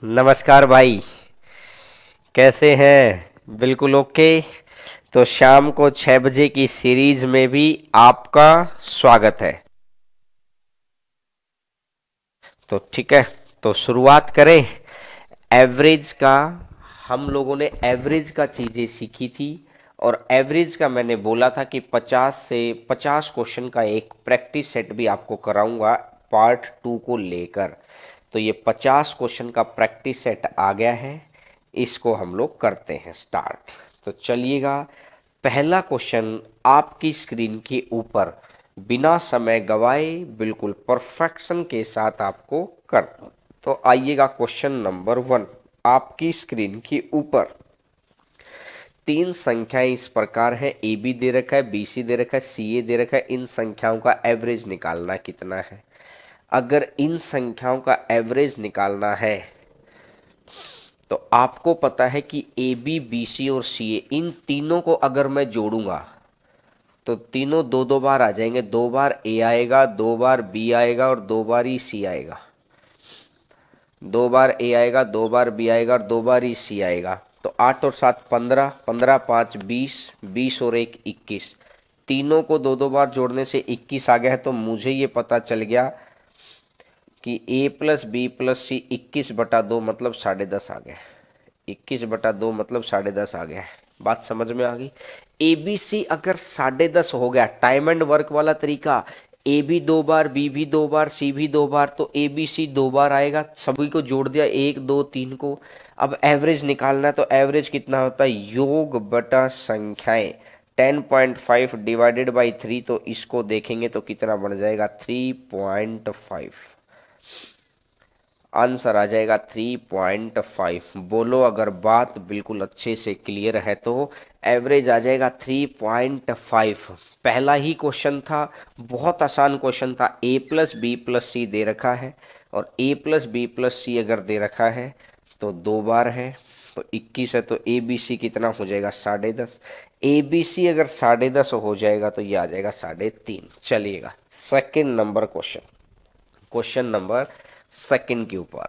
नमस्कार भाई। कैसे हैं? बिल्कुल ओके। तो शाम को 6 बजे की सीरीज में भी आपका स्वागत है। तो ठीक है, तो शुरुआत करें। एवरेज का हम लोगों ने एवरेज का चीज़ें सीखी थी, और एवरेज का मैंने बोला था कि 50 क्वेश्चन का एक प्रैक्टिस सेट भी आपको कराऊंगा पार्ट 2 को लेकर। तो ये 50 क्वेश्चन का प्रैक्टिस सेट आ गया है, इसको हम लोग करते हैं स्टार्ट। तो चलिएगा, पहला क्वेश्चन आपकी स्क्रीन के ऊपर बिना समय गवाए बिल्कुल परफेक्शन के साथ आपको कर। तो आइएगा, क्वेश्चन नंबर 1 आपकी स्क्रीन के ऊपर। तीन संख्याएं इस प्रकार है, ए बी दे रखा है, बी सी दे रखा है, सी ए दे रखा है। इन संख्याओं का एवरेज निकालना कितना है। अगर इन संख्याओं का एवरेज निकालना है तो आपको पता है कि ए बी बी सी और सी ए, इन तीनों को अगर मैं जोड़ूंगा तो तीनों दो दो बार आ जाएंगे। 2 बार ए आएगा, 2 बार बी आएगा और 2 बार ही सी आएगा। 2 बार ए आएगा, 2 बार बी आएगा और 2 बार ही सी आएगा। तो 8 और 7 15, 15 5 20, 20 और 1 21। तीनों को दो दो बार जोड़ने से 21 आ गया है। तो मुझे ये पता चल गया कि ए प्लस बी प्लस सी 21/2 मतलब 10.5 आ गया। 21/2 मतलब 10.5 आ गया है। बात समझ में आ गई। ए बी सी अगर 10.5 हो गया, टाइम एंड वर्क वाला तरीका, ए भी 2 बार, बी भी 2 बार, सी भी 2 बार, तो ए बी सी 2 बार आएगा। सभी को जोड़ दिया, 1 2 3 को। अब एवरेज निकालना है, तो एवरेज कितना होता है, योग बटा संख्याएं। 10.5 डिवाइडेड बाई 3, तो इसको देखेंगे तो कितना बन जाएगा, 3.5। आंसर आ जाएगा 3.5। बोलो अगर बात बिल्कुल अच्छे से क्लियर है तो। एवरेज आ जाएगा 3.5। पहला ही क्वेश्चन था, बहुत आसान क्वेश्चन था। ए प्लस बी प्लस सी दे रखा है, और ए प्लस बी प्लस सी अगर दे रखा है तो 2 बार है, तो 21 है। तो ए बी सी कितना हो जाएगा, 10.5। ए बी सी अगर 10.5 हो जाएगा तो ये आ जाएगा 3.5। चलिएगा second number question, question number 2 के ऊपर।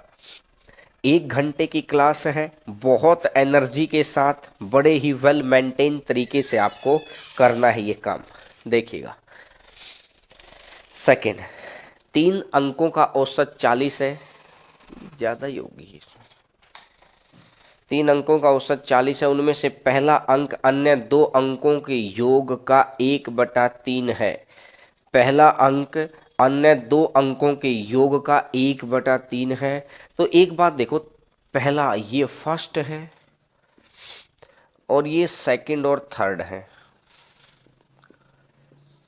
1 घंटे की क्लास है, बहुत एनर्जी के साथ बड़े ही वेल मेंटेन तरीके से आपको करना है ये काम। देखिएगा, सेकेंड, 3 अंकों का औसत 40 है। ज़्यादा ही होगी। 3 अंकों का औसत 40 है, उनमें से पहला अंक अन्य 2 अंकों के योग का 1/3 है। पहला अंक अन्य 2 अंकों के योग का 1/3 है। तो एक बात देखो, पहला ये फर्स्ट है और ये सेकंड और थर्ड है।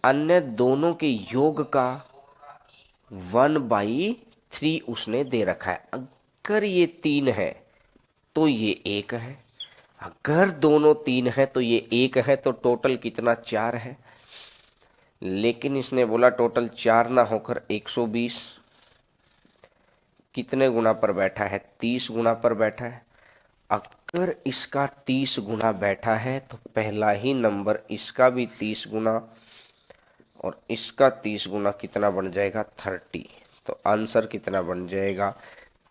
अन्य दोनों के योग का 1/3 उसने दे रखा है। अगर ये 3 है तो ये 1 है, अगर दोनों 3 है तो ये 1 है। तो टोटल कितना, 4 है। लेकिन इसने बोला टोटल 4 ना होकर 120। कितने गुना पर बैठा है, 30 गुना पर बैठा है। अगर इसका 30 गुना बैठा है तो पहला ही नंबर इसका भी 30 गुना और इसका 30 गुना कितना बन जाएगा, 30। तो आंसर कितना बन जाएगा,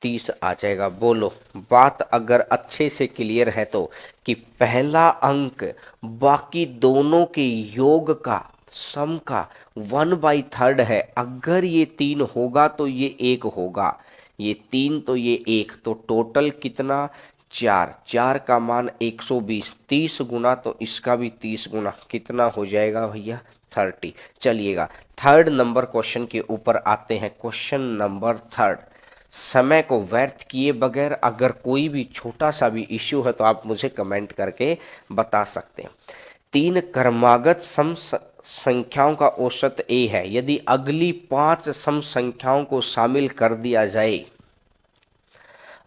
30 आ जाएगा। बोलो बात अगर अच्छे से क्लियर है तो, कि पहला अंक बाकी दोनों के योग का सम का 1/3 है। अगर ये 3 होगा तो ये 1 होगा, ये 3 तो ये 1, तो टोटल कितना, 4। 4 का मान 120, 30 गुना तो इसका भी 30 गुना, कितना हो जाएगा भैया, 30। चलिएगा थर्ड नंबर क्वेश्चन के ऊपर आते हैं। क्वेश्चन नंबर 3, समय को व्यर्थ किए बगैर अगर कोई भी छोटा सा भी इश्यू है तो आप मुझे कमेंट करके बता सकते हैं। 3 क्रमागत सम संख्याओं का औसत ए है। यदि अगली 5 सम संख्याओं को शामिल कर दिया जाए,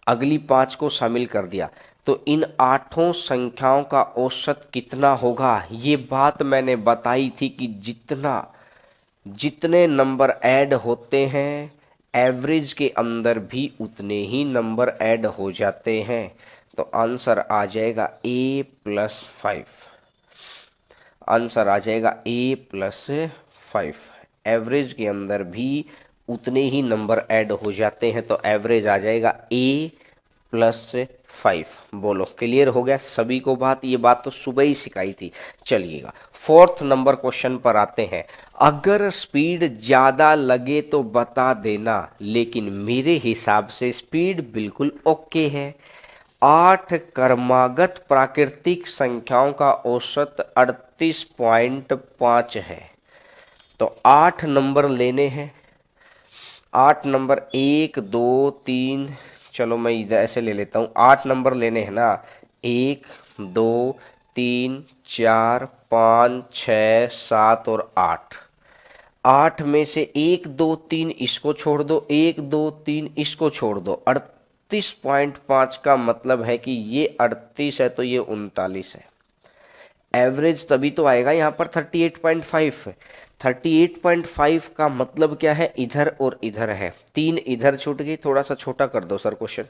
अगली 5 को शामिल कर दिया तो इन 8 संख्याओं का औसत कितना होगा। ये बात मैंने बताई थी कि जितने नंबर ऐड होते हैं एवरेज के अंदर भी उतने ही नंबर ऐड हो जाते हैं। तो आंसर आ जाएगा A+5। आंसर आ जाएगा A+5। एवरेज के अंदर भी उतने ही नंबर ऐड हो जाते हैं, तो एवरेज आ जाएगा +5। बोलो क्लियर हो गया सभी को बात? ये बात तो सुबह ही सिखाई थी। चलिएगा 4th नंबर क्वेश्चन पर आते हैं। अगर स्पीड ज़्यादा लगे तो बता देना, लेकिन मेरे हिसाब से स्पीड बिल्कुल ओके है। 8 क्रमागत प्राकृतिक संख्याओं का औसत 38.5 है। तो 8 नंबर लेने हैं। 8 नंबर 1 2 3, चलो मैं इधर ऐसे ले लेता हूँ। 8 नंबर लेने हैं ना, 1 2 3 4 5 6 7 और 8। 8 में से 1 2 3 इसको छोड़ दो, 1 2 3 इसको छोड़ दो। 38.5 का मतलब है कि ये 38 है तो ये 39 है। एवरेज तभी तो आएगा यहाँ पर 38.5। 38.5 का मतलब क्या है? इधर और इधर है। 3 इधर छूट गई, थोड़ा सा छोटा कर दो सर क्वेश्चन।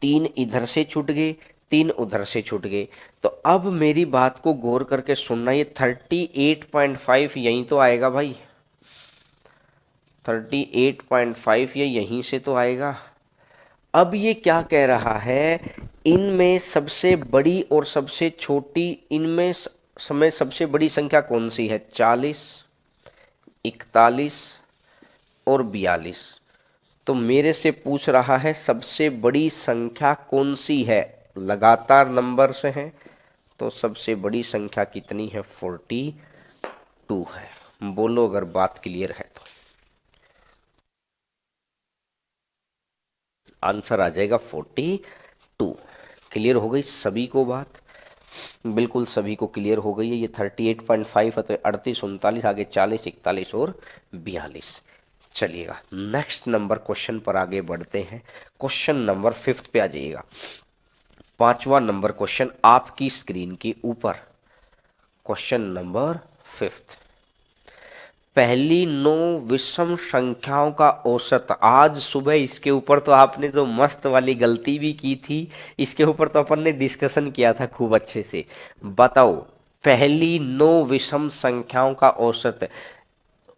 3 इधर से छूट गए, 3 उधर से छूट गए। तो अब मेरी बात को गौर करके सुनना, ये 38.5 यहीं तो आएगा भाई। 38.5 ये यहीं से तो आएगा। अब ये क्या कह रहा है? इनमें सबसे बड़ी और सबसे छोटी, इनमें समय सबसे बड़ी संख्या कौन सी है? 40, 41 और 42। तो मेरे से पूछ रहा है सबसे बड़ी संख्या कौन सी है? लगातार नंबर से है तो सबसे बड़ी संख्या कितनी है? 42 है। बोलो अगर बात क्लियर है तो। आंसर आ जाएगा 42। क्लियर हो गई सभी को बात? बिल्कुल सभी को क्लियर हो गई है। ये 38.5 है तो 38 39 आगे 40 41 और 42। चलिएगा नेक्स्ट नंबर क्वेश्चन पर आगे बढ़ते हैं। क्वेश्चन नंबर 5th पे आ जाइएगा। 5वां नंबर क्वेश्चन आपकी स्क्रीन के ऊपर। Question number 5th। पहली 9 विषम संख्याओं का औसत। आज सुबह इसके ऊपर तो आपने जो मस्त वाली गलती भी की थी, इसके ऊपर तो अपन ने डिस्कशन किया था खूब अच्छे से। बताओ पहली 9 विषम संख्याओं का औसत।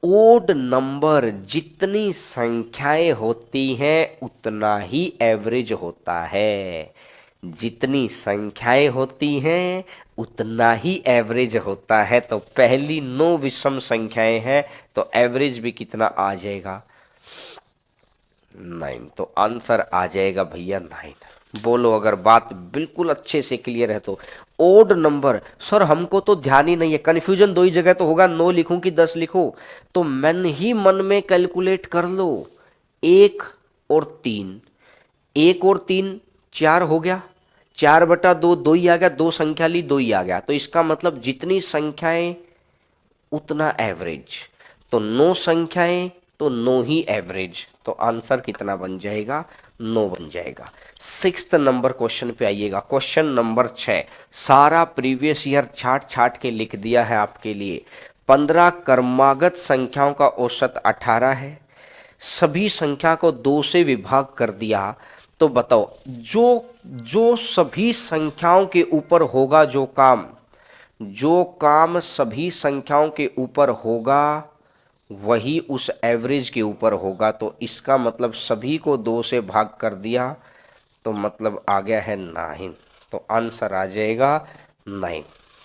ओड नंबर जितनी संख्याएं होती हैं उतना ही एवरेज होता है। जितनी संख्याएं होती हैं उतना ही एवरेज होता है। तो पहली 9 विषम संख्याएं हैं तो एवरेज भी कितना आ जाएगा? 9। तो आंसर आ जाएगा भैया 9। बोलो अगर बात बिल्कुल अच्छे से क्लियर है तो। ओड नंबर सर हमको तो ध्यान ही नहीं है, कन्फ्यूजन दो ही जगह तो होगा, 9 लिखूं कि 10 लिखूं? तो मन ही मन में कैलकुलेट कर लो। 1 और 3, 1 और 3 4 हो गया, 4/2 2 ही आ गया, 2 संख्या ली 2 ही आ गया। तो इसका मतलब जितनी संख्याएं उतना एवरेज। तो 9 संख्याएं तो 9 ही एवरेज। तो आंसर कितना बन जाएगा? 9 बन जाएगा। 6th नंबर क्वेश्चन पे आइएगा। Question number 6। सारा प्रीवियस ईयर छाट छाट के लिख दिया है आपके लिए। 15 क्रमागत संख्याओं का औसत 18 है। सभी संख्या को 2 से विभाग कर दिया। तो बताओ जो जो सभी संख्याओं के ऊपर होगा जो काम सभी संख्याओं के ऊपर होगा वही उस एवरेज के ऊपर होगा। तो इसका मतलब सभी को 2 से भाग कर दिया तो मतलब आ गया है 9। तो आंसर आ जाएगा 9।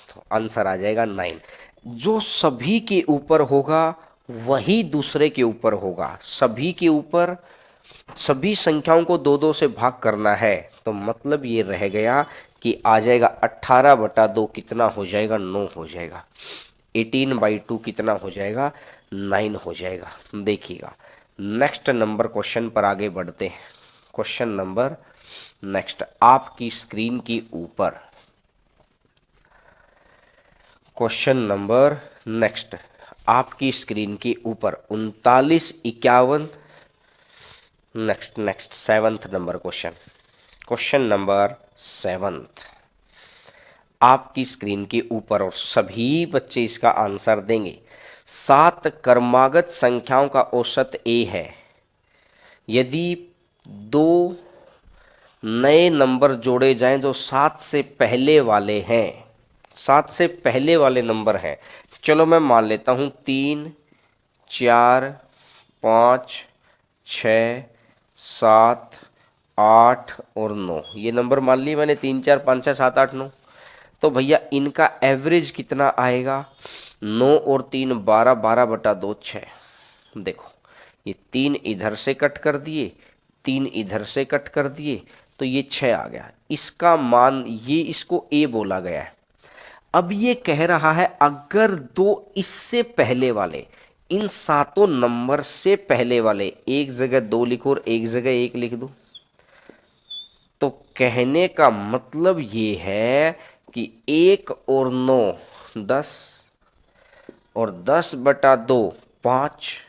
तो आंसर आ जाएगा 9। जो सभी के ऊपर होगा वही दूसरे के ऊपर होगा। सभी के ऊपर सभी संख्याओं को 2 2 से भाग करना है तो मतलब ये रह गया कि आ जाएगा 18/2 कितना हो जाएगा? 9 हो जाएगा। 18/2 कितना हो जाएगा? 9 हो जाएगा। देखिएगा नेक्स्ट नंबर क्वेश्चन पर आगे बढ़ते हैं। क्वेश्चन नंबर नेक्स्ट आपकी स्क्रीन के ऊपर। क्वेश्चन नंबर नेक्स्ट आपकी स्क्रीन के ऊपर 39 51। Next 7th number question. Question number 7th आपकी स्क्रीन के ऊपर और सभी बच्चे इसका आंसर देंगे। 7 क्रमागत संख्याओं का औसत ए है। यदि 2 नए नंबर जोड़े जाएं जो 7 से पहले वाले हैं, 7 से पहले वाले नंबर हैं। चलो मैं मान लेता हूं 3 4 5 6 7 8 और 9, ये नंबर मान लिए मैंने, 3 4 5 6 7 8 9। तो भैया इनका एवरेज कितना आएगा, 9 और 3 12, 12/2 6। देखो ये 3 इधर से कट कर दिए, 3 इधर से कट कर दिए, तो ये 6 आ गया। इसका मान, ये इसको ए बोला गया है। अब ये कह रहा है अगर दो इससे पहले वाले, इन सातों नंबर से पहले वाले, एक जगह 2 लिखो और एक जगह 1 लिख दो, तो कहने का मतलब ये है कि 1 और 9 10, और 10/2 5।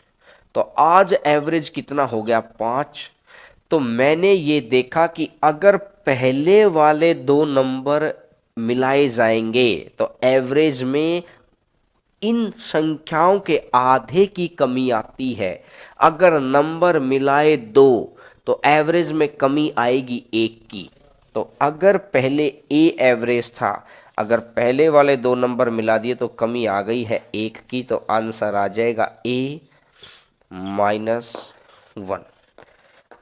तो आज एवरेज कितना हो गया, 5। तो मैंने ये देखा कि अगर पहले वाले दो नंबर मिलाए जाएंगे तो एवरेज में इन संख्याओं के आधे की कमी आती है। अगर नंबर मिलाए दो तो एवरेज में कमी आएगी 1 की। तो अगर पहले ए एवरेज था, अगर पहले वाले दो नंबर मिला दिए तो कमी आ गई है 1 की, तो आंसर आ जाएगा ए -1।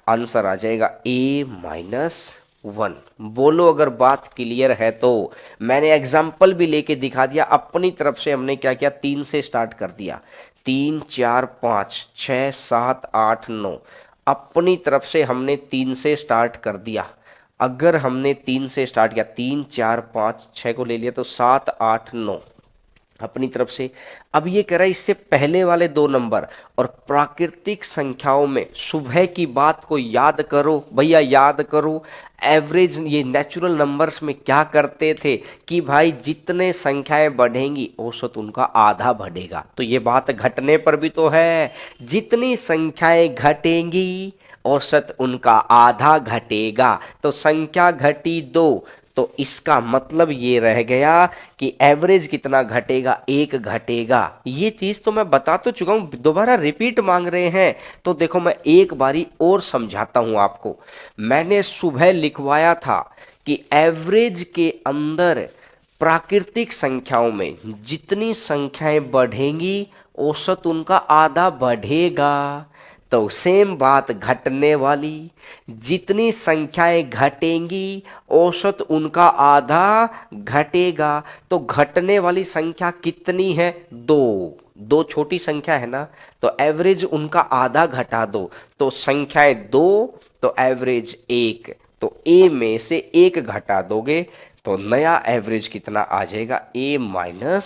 आंसर आ जाएगा A-1। बोलो अगर बात क्लियर है तो। मैंने एग्जाम्पल भी लेके दिखा दिया। अपनी तरफ से हमने क्या किया, 3 से स्टार्ट कर दिया, 3 4 5 6 7 8 9। अपनी तरफ से हमने 3 से स्टार्ट कर दिया। अगर हमने 3 से स्टार्ट किया, 3 4 5 6 को ले लिया तो 7 8 9 अपनी तरफ से। अब ये कह रहा है इससे पहले वाले दो नंबर, और प्राकृतिक संख्याओं में सुबह की बात को याद करो भैया, याद करो। एवरेज, ये नेचुरल नंबर्स में क्या करते थे कि भाई जितने संख्याएं बढ़ेंगी औसत उनका आधा बढ़ेगा। तो ये बात घटने पर भी तो है, जितनी संख्याएं घटेंगी औसत उनका आधा घटेगा। तो संख्या घटी 2, तो इसका मतलब ये रह गया कि एवरेज कितना घटेगा, 1 घटेगा। ये चीज तो मैं बता तो चुका हूं, दोबारा रिपीट मांग रहे हैं तो देखो मैं एक बारी और समझाता हूं आपको। मैंने सुबह लिखवाया था कि एवरेज के अंदर प्राकृतिक संख्याओं में जितनी संख्याएं बढ़ेंगी औसत उनका आधा बढ़ेगा। तो सेम बात घटने वाली, जितनी संख्याएं घटेंगी औसत उनका आधा घटेगा। तो घटने वाली संख्या कितनी है, 2। 2 छोटी संख्या है ना, तो एवरेज उनका आधा घटा दो, तो संख्याएं 2 तो एवरेज 1। तो ए में से 1 घटा दोगे तो नया एवरेज कितना आ जाएगा, A-1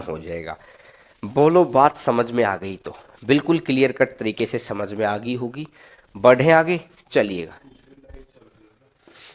हो जाएगा। बोलो बात समझ में आ गई तो। बिल्कुल क्लियर कट तरीके से समझ में आ गई होगी। बढ़े आगे, चलिएगा।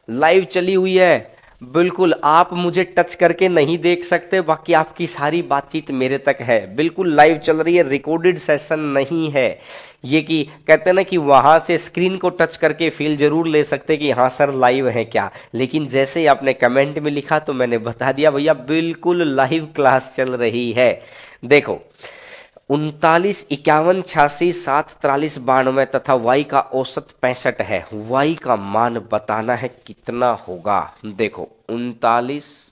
लाइव चली हुई है, बिल्कुल। आप मुझे टच करके नहीं देख सकते, बाकी आपकी सारी बातचीत मेरे तक है। बिल्कुल लाइव चल रही है, रिकॉर्डेड सेशन नहीं है। ये कि कहते हैं ना कि वहां से स्क्रीन को टच करके फील जरूर ले सकते कि हाँ सर लाइव है क्या, लेकिन जैसे ही आपने कमेंट में लिखा तो मैंने बता दिया भैया बिल्कुल लाइव क्लास चल रही है। देखो 39 51 86 7 43 92 तथा y का औसत 65 है। y का मान बताना है कितना होगा। देखो 39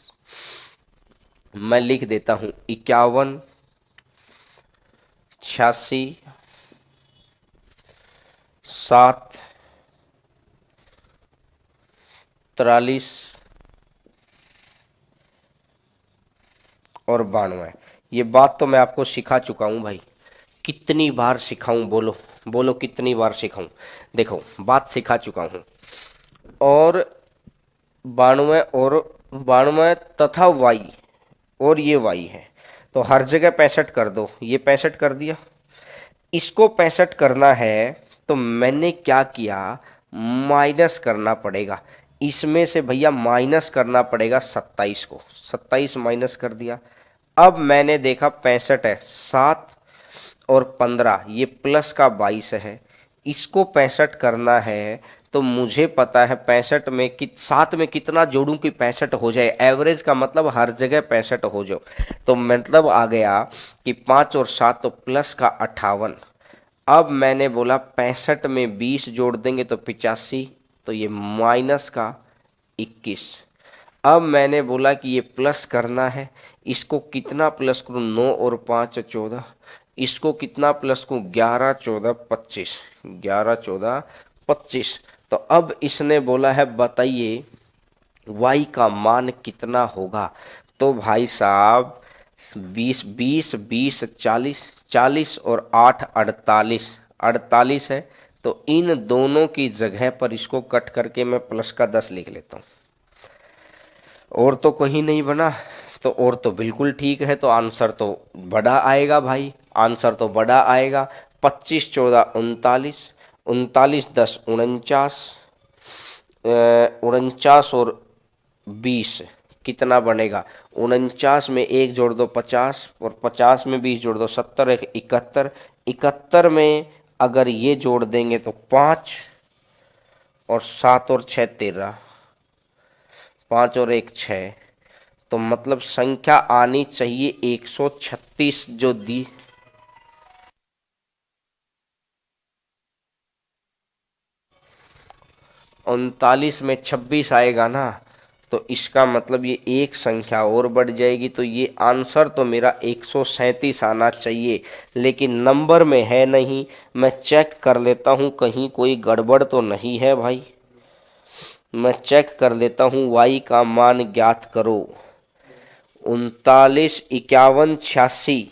मैं लिख देता हूं, 51 86 7 43 और 92। ये बात तो मैं आपको सिखा चुका हूं भाई। कितनी बार सिखाऊं, बोलो बोलो कितनी बार सिखाऊं। देखो बात सिखा चुका हूं। और 92 और 92 तथा y, और ये y है, तो हर जगह 65 कर दो। ये 65 कर दिया, इसको 65 करना है तो मैंने क्या किया, माइनस करना पड़ेगा। इसमें से भैया माइनस करना पड़ेगा 27 को, 27 माइनस कर दिया। अब मैंने देखा 65 है, 7 और 15 ये प्लस का 22 है, इसको 65 करना है। तो मुझे पता है 65 में 7 में कितना जोड़ूं कि 65 हो जाए। एवरेज का मतलब हर जगह 65 हो जाओ। तो मतलब आ गया कि 5 और 7 तो प्लस का 58। अब मैंने बोला 65 में 20 जोड़ देंगे तो 85, तो ये माइनस का 21। अब मैंने बोला कि ये प्लस करना है, इसको कितना प्लस करूं, 9 और 5 14, इसको कितना प्लस करूं, 11 14 25, 11 14 25। तो अब इसने बोला है बताइए y का मान कितना होगा। तो भाई साहब 20 20 20 40, 40 और 8 48, 48 है। तो इन दोनों की जगह पर इसको कट करके मैं प्लस का 10 लिख लेता हूँ। और तो कहीं नहीं बना, तो और तो बिल्कुल ठीक है, तो आंसर तो बड़ा आएगा भाई, आंसर तो बड़ा आएगा। 25 14 39, 39 10 49, 49 और 20 कितना बनेगा। 49 में एक जोड़ दो 50, और 50 में 20 जोड़ दो 70, 71, 71 में अगर ये जोड़ देंगे तो 5, और 7 और 6 13, 5 और 1 6। तो मतलब संख्या आनी चाहिए 136 जो दी। 39 में 26 आएगा ना, तो इसका मतलब ये एक संख्या और बढ़ जाएगी। तो ये आंसर तो मेरा 137 आना चाहिए, लेकिन नंबर में है नहीं। मैं चेक कर लेता हूँ कहीं कोई गड़बड़ तो नहीं है भाई। मैं चेक कर लेता हूँ। y का मान ज्ञात करो। 39 51 86,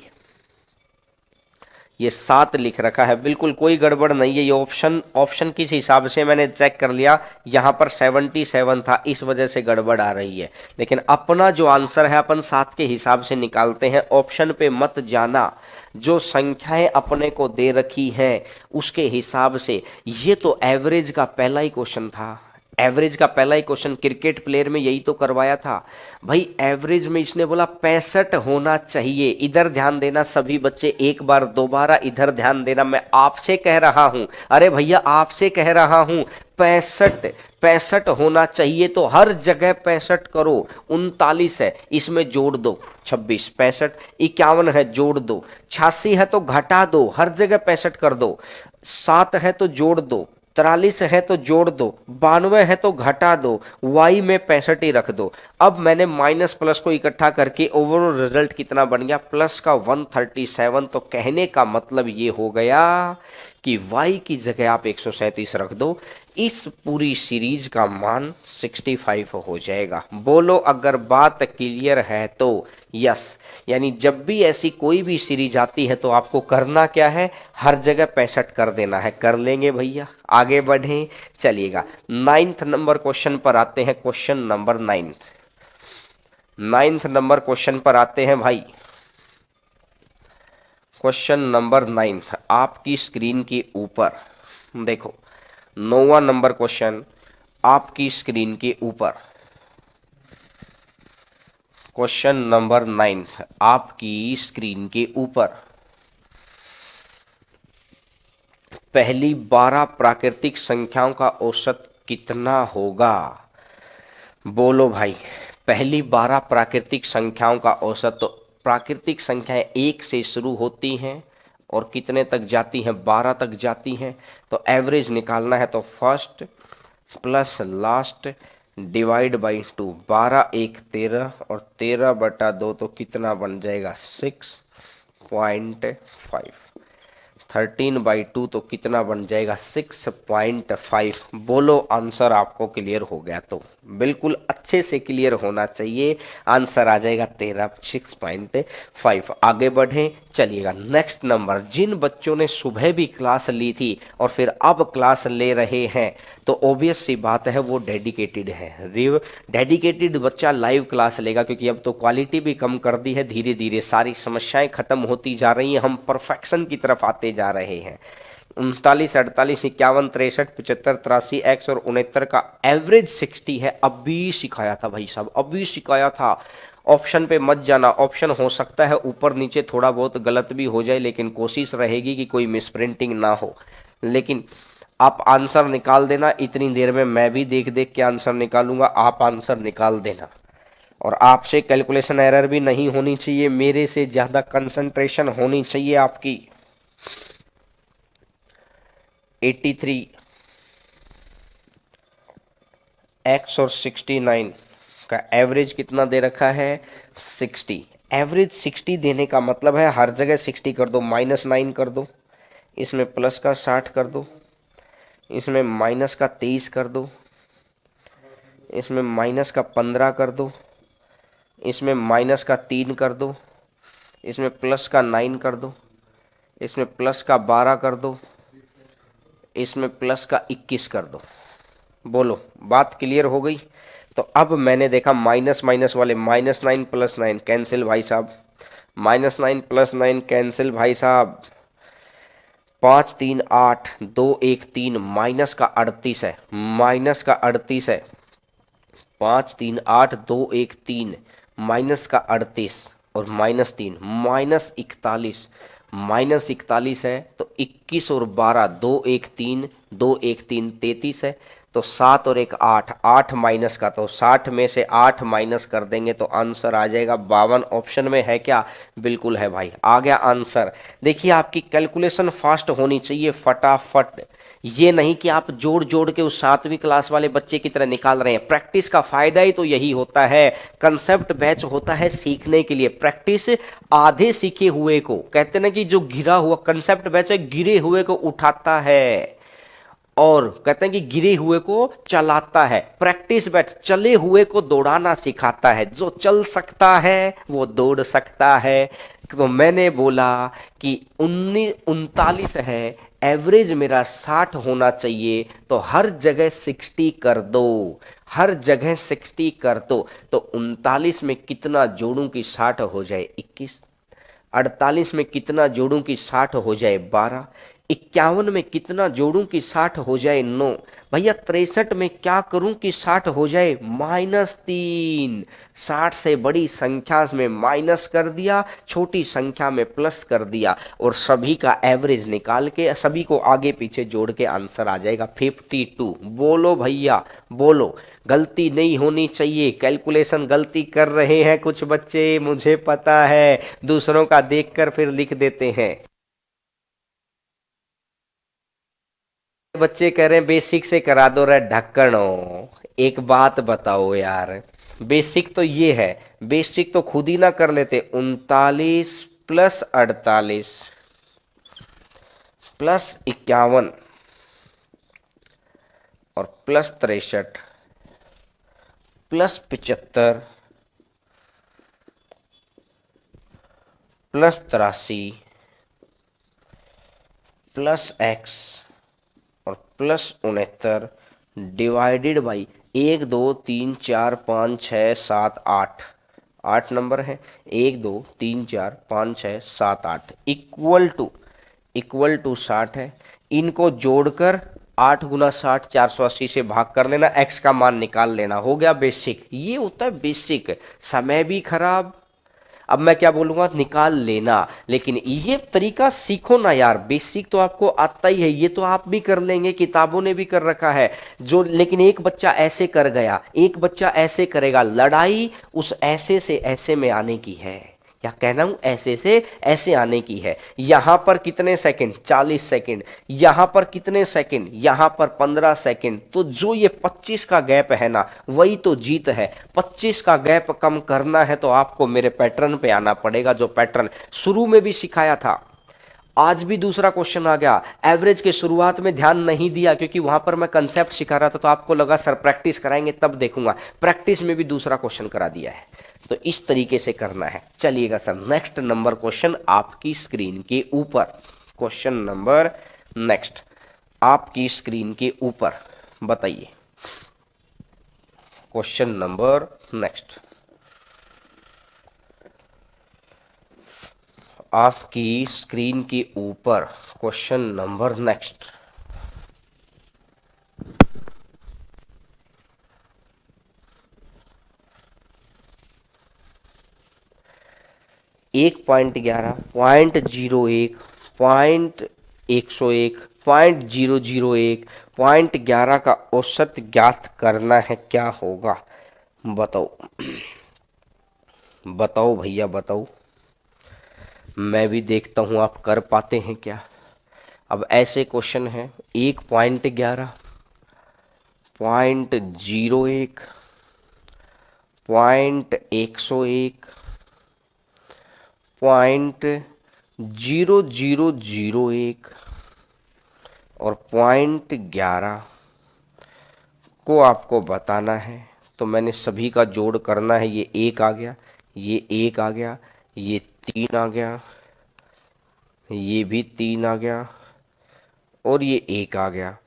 ये 7 लिख रखा है, बिल्कुल कोई गड़बड़ नहीं है। ये ऑप्शन किस हिसाब से मैंने चेक कर लिया, यहाँ पर 77 था, इस वजह से गड़बड़ आ रही है। लेकिन अपना जो आंसर है अपन 7 के हिसाब से निकालते हैं। ऑप्शन पे मत जाना, जो संख्याएं अपने को दे रखी हैं उसके हिसाब से। ये तो एवरेज का पहला ही क्वेश्चन था, एवरेज का पहला ही क्वेश्चन क्रिकेट प्लेयर में यही तो करवाया था भाई। एवरेज में इसने बोला 65 होना चाहिए। इधर ध्यान देना सभी बच्चे, एक बार दोबारा इधर ध्यान देना। मैं आपसे कह रहा हूं, अरे भैया आपसे कह रहा हूं, 65 होना चाहिए। तो हर जगह 65 करो। 39 है, इसमें जोड़ दो 26, 65, 51 है जोड़ दो, 86 है तो घटा दो, हर जगह 65 कर दो। 7 है तो जोड़ दो, 43 है तो जोड़ दो, 92 है तो घटा दो, y में 65 ही रख दो। अब मैंने माइनस प्लस को इकट्ठा करके ओवरऑल रिजल्ट कितना बन गया, प्लस का 137। तो कहने का मतलब ये हो गया कि y की जगह आप 137 रख दो, इस पूरी सीरीज का मान 65 हो जाएगा। बोलो अगर बात क्लियर है तो यस। यानी जब भी ऐसी कोई भी सीरीज आती है तो आपको करना क्या है, हर जगह 65 कर देना है। कर लेंगे भैया, आगे बढ़ें, चलिएगा 9th नंबर क्वेश्चन पर आते हैं। Question number 9th number question पर आते हैं भाई। क्वेश्चन नंबर 9 आपकी स्क्रीन के ऊपर देखो। 9वां नंबर क्वेश्चन आपकी स्क्रीन के ऊपर। क्वेश्चन नंबर 9 आपकी स्क्रीन के ऊपर। पहली 12 प्राकृतिक संख्याओं का औसत कितना होगा। बोलो भाई, पहली 12 प्राकृतिक संख्याओं का औसत। तो प्राकृतिक संख्याएं 1 से शुरू होती हैं और कितने तक जाती हैं, 12 तक जाती हैं। तो एवरेज निकालना है तो first plus last divide by 2। 12 1 13 और 13/2 तो कितना बन जाएगा 6.5। 13/2 तो कितना बन जाएगा 6.5। बोलो आंसर आपको क्लियर हो गया तो बिल्कुल अच्छे से क्लियर होना चाहिए। आंसर आ जाएगा 6.5। आगे बढ़ें, चलिएगा नेक्स्ट नंबर। जिन बच्चों ने सुबह भी क्लास ली थी और फिर अब क्लास ले रहे हैं, तो ऑब्वियस सी बात है वो डेडिकेटेड है। डेडिकेटेड बच्चा लाइव क्लास लेगा, क्योंकि अब तो क्वालिटी भी कम कर दी है। धीरे धीरे सारी समस्याएं खत्म होती जा रही हैं, हम परफेक्शन की तरफ आते जा रहे हैं। 39 48 51 63 75 83 एक्स और 69 का एवरेज 60 है। अभी सिखाया था भाई साहब, अभी सिखाया था। ऑप्शन पे मत जाना, ऑप्शन हो सकता है ऊपर नीचे थोड़ा बहुत गलत भी हो जाए, लेकिन कोशिश रहेगी कि कोई मिसप्रिंटिंग ना हो। लेकिन आप आंसर निकाल देना, इतनी देर में मैं भी देख देख के आंसर निकालूंगा, आप आंसर निकाल देना। और आपसे कैलकुलेशन एरर भी नहीं होनी चाहिए, मेरे से ज़्यादा कंसंट्रेशन होनी चाहिए आपकी। 83 एक्स और 69 का एवरेज कितना दे रखा है 60। एवरेज 60 देने का मतलब है हर जगह 60 कर दो, -9 कर दो, इसमें प्लस का 60 कर दो, इसमें माइनस का 23 कर दो, इसमें माइनस का 15 कर दो, इसमें माइनस का 3 कर दो, इसमें प्लस का 9 कर दो, इसमें प्लस का 12 कर दो, इसमें प्लस का 21 कर दो। बोलो, बात क्लियर हो गई? तो अब मैंने देखा माइनस माइनस वाले, -9 + 9 कैंसिल भाई साहब, -9 + 9 कैंसिल भाई साहब, 5 3 8, 2 1 3, माइनस का 38 है, माइनस का 38 है, 5 3 8 2 1 3, माइनस का 38 और -3, -41, -41 है तो 21 और 12, 2 1 3, 2 1 3 33 है, तो 7 और 1 8, 8 माइनस का, तो 60 में से 8 माइनस कर देंगे तो आंसर आ जाएगा 52। ऑप्शन में है क्या? बिल्कुल है भाई, आ गया आंसर। देखिए आपकी कैलकुलेशन फास्ट होनी चाहिए, फटाफट, ये नहीं कि आप जोड़ जोड़ के उस 7वीं क्लास वाले बच्चे की तरह निकाल रहे हैं। प्रैक्टिस का फायदा ही तो यही होता है। कंसेप्ट बैच होता है सीखने के लिए, प्रैक्टिस आधे सीखे हुए को, कहते ना कि जो गिरा हुआ, कंसेप्ट बैच है गिरे हुए को उठाता है और कहते हैं कि गिरे हुए को चलाता है। प्रैक्टिस बैच चले हुए को दौड़ाना सिखाता है, जो चल सकता है वो दौड़ सकता है। तो मैंने बोला कि 39 है, एवरेज मेरा 60 होना चाहिए, तो हर जगह 60 कर दो, हर जगह 60 कर दो। तो 39 में कितना जोड़ूं कि 60 हो जाए? 21। 48 में कितना जोड़ूं कि 60 हो जाए? 12। 51 में कितना जोड़ूं कि 60 हो जाए? 9। भैया 63 में क्या करूं कि 60 हो जाए? -3। 60 से बड़ी संख्या में माइनस कर दिया, छोटी संख्या में प्लस कर दिया, और सभी का एवरेज निकाल के सभी को आगे पीछे जोड़ के आंसर आ जाएगा 52। बोलो भैया, बोलो, गलती नहीं होनी चाहिए। कैलकुलेशन गलती कर रहे हैं कुछ बच्चे, मुझे पता है, दूसरों का देखकर फिर लिख देते हैं। बच्चे कह रहे हैं बेसिक से करा दो रे ढक्कनो। एक बात बताओ यार, बेसिक तो ये है, बेसिक तो खुद ही ना कर लेते। 39 + 48 + 51 और +63 +75 +83 +x और +69 डिवाइडेड बाई 1 2 3 4 5 6 7 8, 8 नंबर है, 1 2 3 4 5 6 7 8 इक्वल टू 60 है। इनको जोड़कर 8 × 60 480 से भाग कर लेना, x का मान निकाल लेना, हो गया बेसिक। ये होता है बेसिक। समय भी खराब, अब मैं क्या बोलूंगा, निकाल लेना, लेकिन ये तरीका सीखो ना यार। बेसिक तो आपको आता ही है, ये तो आप भी कर लेंगे, किताबों ने भी कर रखा है जो, लेकिन एक बच्चा ऐसे कर गया, एक बच्चा ऐसे करेगा। लड़ाई उस ऐसे से ऐसे में आने की है, या कहना हूं ऐसे से ऐसे आने की है। यहां पर कितने सेकंड? 40 सेकंड। यहां पर कितने सेकंड? यहां पर 15 सेकंड। तो जो ये 25 का गैप है ना, वही तो जीत है। 25 का गैप कम करना है तो आपको मेरे पैटर्न पे आना पड़ेगा, जो पैटर्न शुरू में भी सिखाया था। आज भी दूसरा क्वेश्चन आ गया। एवरेज के शुरुआत में ध्यान नहीं दिया क्योंकि वहां पर मैं कंसेप्ट सिखा रहा था, तो आपको लगा सर प्रैक्टिस कराएंगे तब देखूंगा। प्रैक्टिस में भी दूसरा क्वेश्चन करा दिया है। तो इस तरीके से करना है। चलिएगा सर, नेक्स्ट नंबर क्वेश्चन आपकी स्क्रीन के ऊपर। क्वेश्चन नंबर नेक्स्ट आपकी स्क्रीन के ऊपर, बताइए। क्वेश्चन नंबर नेक्स्ट आपकी स्क्रीन के ऊपर, क्वेश्चन नंबर नेक्स्ट। एक 1.11, 0.01, 101, 0.001, 0.11 का औसत ज्ञात करना है, क्या होगा? बताओ, बताओ भैया बताओ। मैं भी देखता हूं आप कर पाते हैं क्या। अब ऐसे क्वेश्चन है, 1.11, 0.01, 101, 0.0001, और .11 को आपको बताना है। तो मैंने सभी का जोड़ करना है। ये 1 आ गया, ये 1 आ गया, ये 3 आ गया, ये भी 3 आ गया और ये 1 आ गया।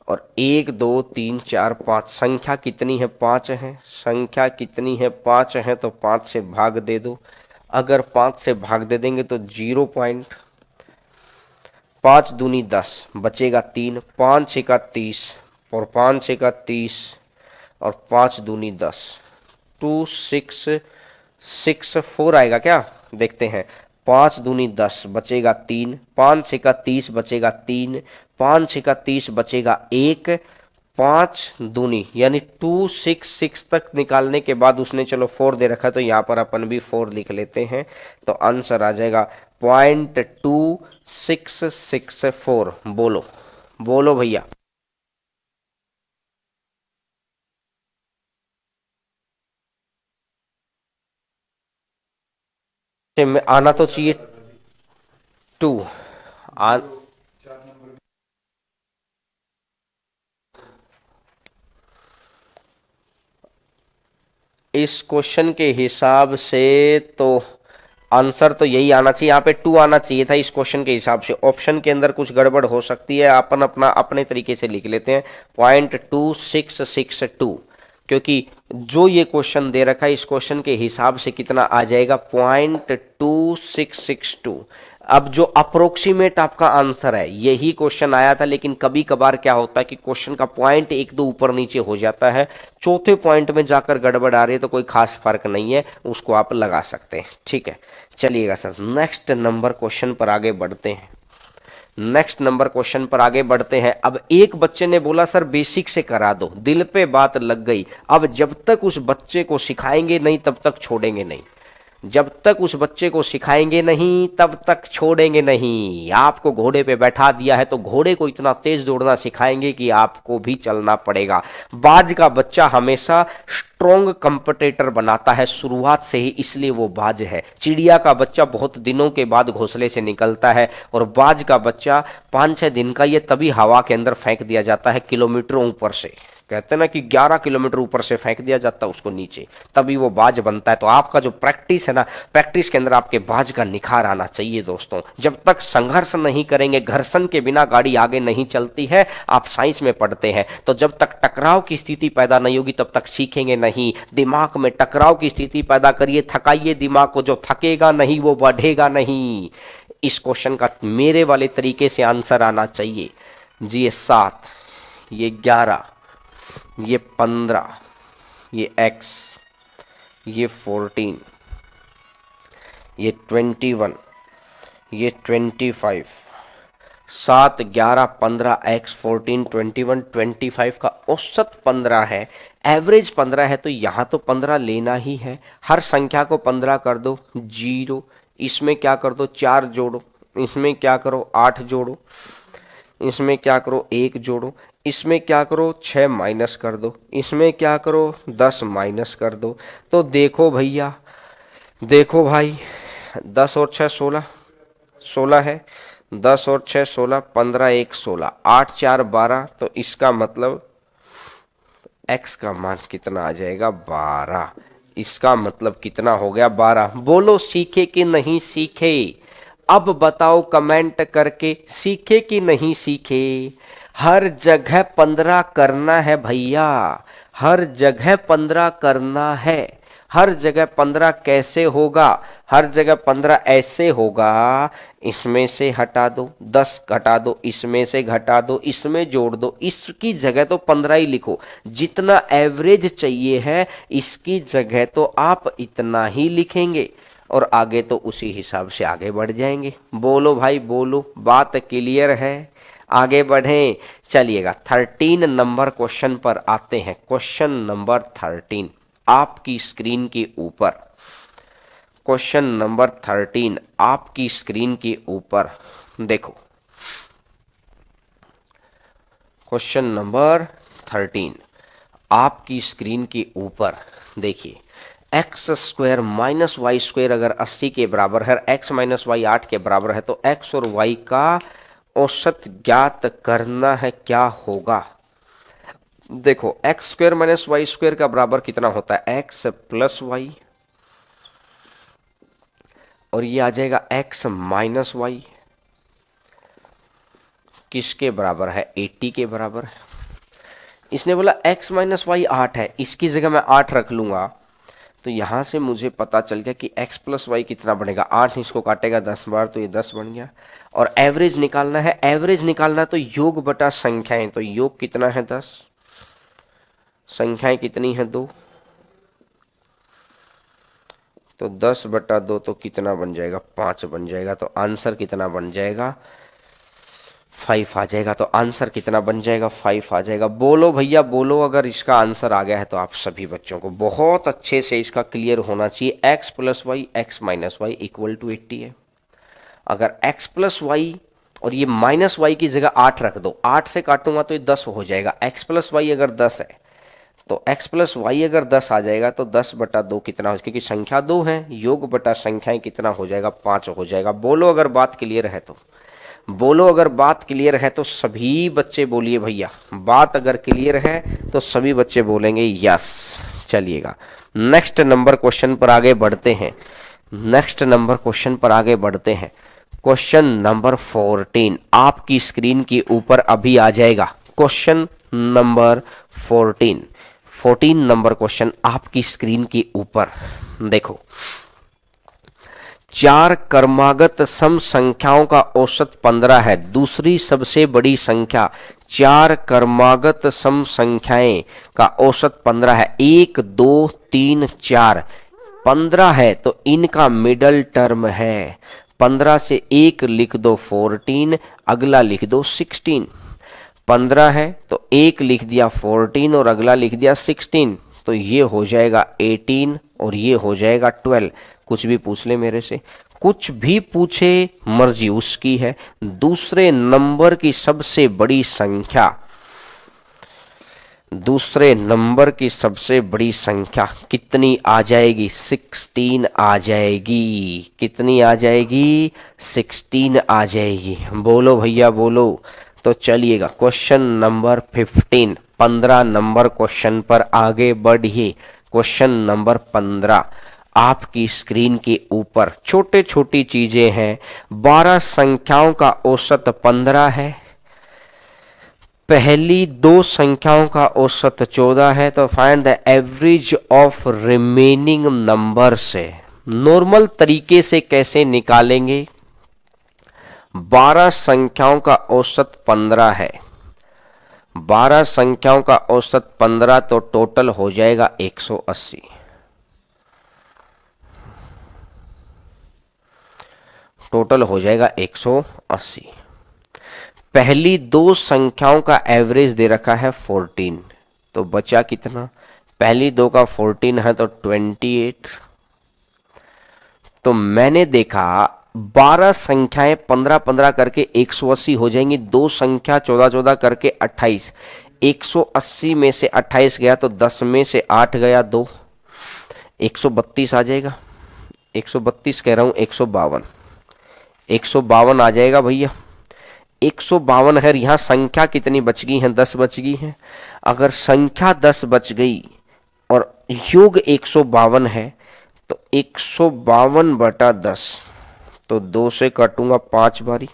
और 1 2 3 4 5 संख्या कितनी है? 5 है। संख्या कितनी है? 5 है। तो 5 से भाग दे दो। अगर 5 से भाग दे देंगे तो 0.5 दूनी 10, बचेगा 3, 5 एका 30 और 5 एका 30 और 5 दूनी 10, 2664 आएगा क्या? देखते हैं। 5 दूनी 10 बचेगा 3, 5 एका 30 बचेगा 3, 5 एका 30 बचेगा 1, 5 दूनी यानी 266 तक निकालने के बाद उसने चलो 4 दे रखा है तो यहाँ पर अपन भी 4 लिख लेते हैं। तो आंसर आ जाएगा 0.2664। बोलो बोलो भैया। में आना तो चाहिए 2 आ, इस क्वेश्चन के हिसाब से तो आंसर तो यही आना चाहिए। यहाँ पे 2 आना चाहिए था इस क्वेश्चन के हिसाब से। ऑप्शन के अंदर कुछ गड़बड़ हो सकती है, अपन अपना अपने तरीके से लिख लेते हैं 0.2662, क्योंकि जो ये क्वेश्चन दे रखा है इस क्वेश्चन के हिसाब से कितना आ जाएगा? 0.2662। अब जो अप्रोक्सीमेट आपका आंसर है यही क्वेश्चन आया था, लेकिन कभी कभार क्या होता है कि क्वेश्चन का पॉइंट 1 2 ऊपर नीचे हो जाता है, चौथे पॉइंट में जाकर गड़बड़ आ रही है तो कोई खास फर्क नहीं है, उसको आप लगा सकते हैं। ठीक है, चलिएगा सर नेक्स्ट नंबर क्वेश्चन पर आगे बढ़ते हैं। नेक्स्ट नंबर क्वेश्चन पर आगे बढ़ते हैं। अब एक बच्चे ने बोला सर बेसिक से करा दो, दिल पे बात लग गई। अब जब तक उस बच्चे को सिखाएंगे नहीं तब तक छोड़ेंगे नहीं, जब तक उस बच्चे को सिखाएंगे नहीं तब तक छोड़ेंगे नहीं। आपको घोड़े पे बैठा दिया है तो घोड़े को इतना तेज दौड़ना सिखाएंगे कि आपको भी चलना पड़ेगा। बाज का बच्चा हमेशा स्ट्रॉन्ग कंपटीटर बनाता है शुरुआत से ही, इसलिए वो बाज है। चिड़िया का बच्चा बहुत दिनों के बाद घोंसले से निकलता है और बाज का बच्चा 5-6 दिन का ये तभी हवा के अंदर फेंक दिया जाता है किलोमीटरों ऊपर से। कहते हैं ना कि 11 किलोमीटर ऊपर से फेंक दिया जाता है उसको नीचे, तभी वो बाज बनता है। तो आपका जो प्रैक्टिस है ना, प्रैक्टिस के अंदर आपके बाज का निखार आना चाहिए दोस्तों। जब तक संघर्ष नहीं करेंगे, घर्षण के बिना गाड़ी आगे नहीं चलती है, आप साइंस में पढ़ते हैं। तो जब तक टकराव की स्थिति पैदा नहीं होगी तब तक सीखेंगे नहीं। दिमाग में टकराव की स्थिति पैदा करिए, थकाइए दिमाग को, जो थकेगा नहीं वो बढ़ेगा नहीं। इस क्वेश्चन का मेरे वाले तरीके से आंसर आना चाहिए जी। ये 7, ये 11, ये 15, ये x, ये 14, ये 21, ये 25, 7 11 15 x 14 21 25 का औसत 15 है, एवरेज 15 है, तो यहाँ तो 15 लेना ही है। हर संख्या को 15 कर दो 0, इसमें क्या कर दो 4 जोड़ो, इसमें क्या करो 8 जोड़ो, इसमें क्या करो 1 जोड़ो, इसमें क्या करो 6 माइनस कर दो, इसमें क्या करो 10 माइनस कर दो। तो देखो भैया, देखो भाई, 10 और 6 16, 16 है, 10 और 6 16, 15 1 16, 8 4 12। तो इसका मतलब x का मान कितना आ जाएगा? 12। इसका मतलब कितना हो गया? 12। बोलो सीखे कि नहीं सीखे? अब बताओ कमेंट करके, सीखे कि नहीं सीखे? हर जगह 15 करना है भैया, हर जगह 15 करना है। हर जगह 15 कैसे होगा? हर जगह 15 ऐसे होगा, इसमें से हटा दो 10 घटा दो, इसमें से घटा दो, इसमें जोड़ दो, इसकी जगह तो 15 ही लिखो। जितना एवरेज चाहिए है इसकी जगह तो आप इतना ही लिखेंगे और आगे तो उसी हिसाब से आगे बढ़ जाएंगे। बोलो भाई बोलो, बात क्लियर है? आगे बढ़ें, चलिएगा 13 नंबर क्वेश्चन पर आते हैं। क्वेश्चन नंबर 13 आपकी स्क्रीन के ऊपर, क्वेश्चन नंबर 13 आपकी स्क्रीन के ऊपर देखो। क्वेश्चन नंबर 13 आपकी स्क्रीन के ऊपर देखिए, x square minus y square अगर 80 के बराबर है, एक्स माइनस वाई 8 के बराबर है, तो एक्स और वाई का औसत ज्ञात करना है, क्या होगा? देखो x square minus y square का बराबर कितना होता है? एक्स प्लस वाई, और ये आ जाएगा एक्स माइनस वाई, किसके बराबर है? 80 के बराबर है। इसने बोला x माइनस वाई 8 है, इसकी जगह मैं 8 रख लूंगा, तो यहां से मुझे पता चल गया कि x प्लस वाई कितना बनेगा? 8 इसको काटेगा 10 बार तो ये 10 बन गया। और एवरेज निकालना है, एवरेज निकालना तो योग बटा संख्याएं, तो योग कितना है? 10, संख्याएं कितनी है? 2, तो 10 बटा 2 तो कितना बन जाएगा? 5 बन जाएगा। तो आंसर कितना बन जाएगा? 5 आ जाएगा। तो आंसर कितना बन जाएगा? 5 आ जाएगा। बोलो भैया बोलो, अगर इसका आंसर आ गया है तो आप सभी बच्चों को बहुत अच्छे से इसका क्लियर होना चाहिए। x plus y x minus y equal to 80 है। अगर x प्लस वाई और ये माइनस वाई की जगह 8 रख दो, 8 से काटूंगा तो ये 10 हो जाएगा। x प्लस वाई अगर 10 है तो x प्लस वाई अगर 10 आ जाएगा तो 10 बटा 2 कितना हो, क्योंकि संख्या 2 है, योग बटा संख्याएं कितना हो जाएगा? 5 हो जाएगा। बोलो अगर बात क्लियर है तो, बोलो अगर बात क्लियर है तो सभी बच्चे बोलिए भैया। बात अगर क्लियर है तो सभी बच्चे बोलेंगे यस। चलिएगा नेक्स्ट नंबर क्वेश्चन पर आगे बढ़ते हैं। नेक्स्ट नंबर क्वेश्चन पर आगे बढ़ते हैं। क्वेश्चन नंबर 14 आपकी स्क्रीन के ऊपर अभी आ जाएगा। क्वेश्चन नंबर 14 नंबर क्वेश्चन आपकी स्क्रीन के ऊपर देखो। 4 क्रमागत सम संख्याओं का औसत 15 है। दूसरी सबसे बड़ी संख्या 4 क्रमागत सम संख्याएं का औसत 15 है। 1 2 3 4 15 है तो इनका मिडल टर्म है। 15 से एक लिख दो 14, अगला लिख दो 16। 15 है तो एक लिख दिया 14 और अगला लिख दिया 16, तो ये हो जाएगा 18 और ये हो जाएगा 12। कुछ भी पूछ ले मेरे से, कुछ भी पूछे, मर्जी उसकी है। दूसरे नंबर की सबसे बड़ी संख्या, दूसरे नंबर की सबसे बड़ी संख्या कितनी आ जाएगी? 16 आ जाएगी। कितनी आ जाएगी? 16 आ जाएगी। बोलो भैया बोलो। तो चलिएगा क्वेश्चन नंबर 15 नंबर क्वेश्चन पर आगे बढ़िए। क्वेश्चन नंबर 15 आपकी स्क्रीन के ऊपर छोटे छोटी चीजें हैं। 12 संख्याओं का औसत 15 है। पहली दो संख्याओं का औसत 14 है। तो find the average of remaining number से। नॉर्मल तरीके से कैसे निकालेंगे? 12 संख्याओं का औसत 15 है। 12 संख्याओं का औसत 15 तो टोटल हो जाएगा 180। टोटल हो जाएगा 180। पहली दो संख्याओं का एवरेज दे रखा है 14, तो बचा कितना? पहली दो का 14 है तो 28। तो मैंने देखा 12 संख्याएं 15-15 करके 180 हो जाएंगी। दो संख्या 14-14 करके 28। 180 में से 28 गया तो 10 में से 8 गया 2, 132 आ जाएगा। 132 कह रहा हूं, 152। 152 आ जाएगा भैया। 152 है। यहां संख्या कितनी बच गई है? 10 बच गई है। अगर संख्या 10 बच गई और योग 152 है तो 152 बटा 10, तो 2 से काटूंगा 5 बारी,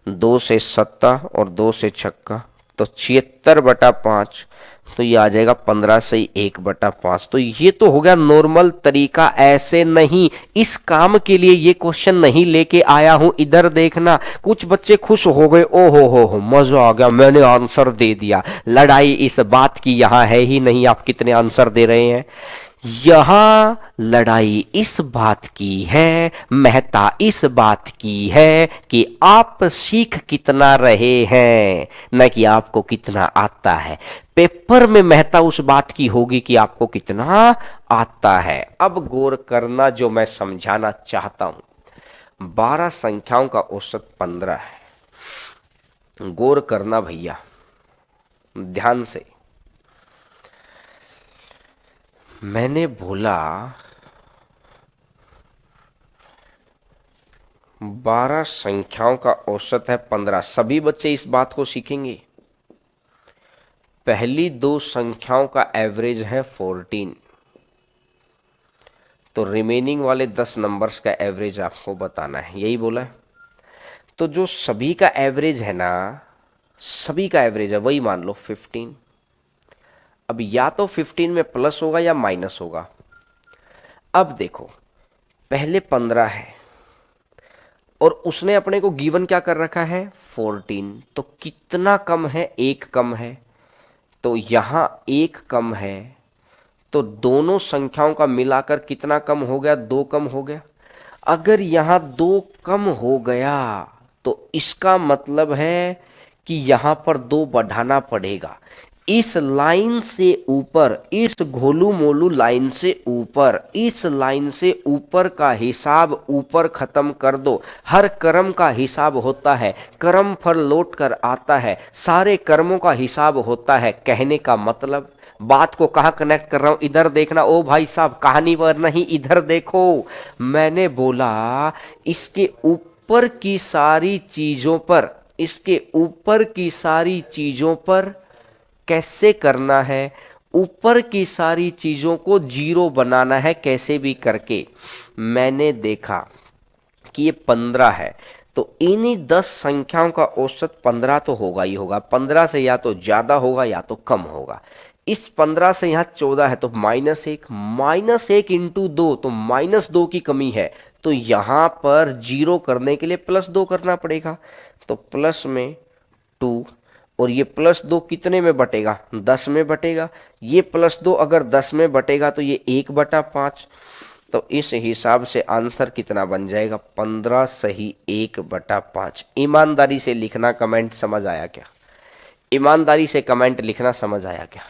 2 से 7 और 2 से 6, तो 76 बटा 5, तो ये आ जाएगा 15 से 1 बटा 5। तो ये तो हो गया नॉर्मल तरीका। ऐसे नहीं, इस काम के लिए ये क्वेश्चन नहीं लेके आया हूं। इधर देखना, कुछ बच्चे खुश हो गए, ओ हो मजा आ गया, मैंने आंसर दे दिया। लड़ाई इस बात की यहां है ही नहीं आप कितने आंसर दे रहे हैं। यहां लड़ाई इस बात की है, महता इस बात की है कि आप सीख कितना रहे हैं, न कि आपको कितना आता है। पेपर में महता उस बात की होगी कि आपको कितना आता है। अब गौर करना जो मैं समझाना चाहता हूं। 12 संख्याओं का औसत 15 है। गौर करना भैया ध्यान से। मैंने बोला 12 संख्याओं का औसत है 15। सभी बच्चे इस बात को सीखेंगे। पहली 2 संख्याओं का एवरेज है 14, तो रिमेनिंग वाले 10 नंबर्स का एवरेज आपको बताना है, यही बोला है। तो जो सभी का एवरेज है ना, सभी का एवरेज है, वही मान लो 15। अब या तो 15 में प्लस होगा या माइनस होगा। अब देखो, पहले 15 है और उसने अपने को गिवन क्या कर रखा है 14, तो कितना कम है, 1 कम है। तो यहां 1 कम है, तो दोनों संख्याओं का मिलाकर कितना कम हो गया, 2 कम हो गया। अगर यहां 2 कम हो गया तो इसका मतलब है कि यहां पर 2 बढ़ाना पड़ेगा। इस लाइन से ऊपर, इस घोलू मोलू लाइन से ऊपर, इस लाइन से ऊपर का हिसाब ऊपर खत्म कर दो। हर कर्म का हिसाब होता है, कर्म फल लौट कर आता है, सारे कर्मों का हिसाब होता है। कहने का मतलब, बात को कहां कनेक्ट कर रहा हूं, इधर देखना। ओ भाई साहब, कहानी पर नहीं, इधर देखो। मैंने बोला इसके ऊपर की सारी चीजों पर, इसके ऊपर की सारी चीजों पर कैसे करना है, ऊपर की सारी चीजों को जीरो बनाना है कैसे भी करके। मैंने देखा कि ये 15 है, तो इन्हीं 10 संख्याओं का औसत 15 तो होगा ही होगा। 15 से या तो ज्यादा होगा या तो कम होगा। इस 15 से यहाँ 14 है, तो -1 इंटू 2, तो -2 की कमी है। तो यहां पर जीरो करने के लिए +2 करना पड़ेगा। तो प्लस में 2, और ये +2 कितने में बटेगा, 10 में बटेगा। ये +2 अगर 10 में बटेगा तो ये 1/5। तो इस हिसाब से आंसर कितना बन जाएगा, 15 सही 1/5। ईमानदारी से लिखना, कमेंट समझ आया क्या? ईमानदारी से कमेंट लिखना, समझ आया क्या?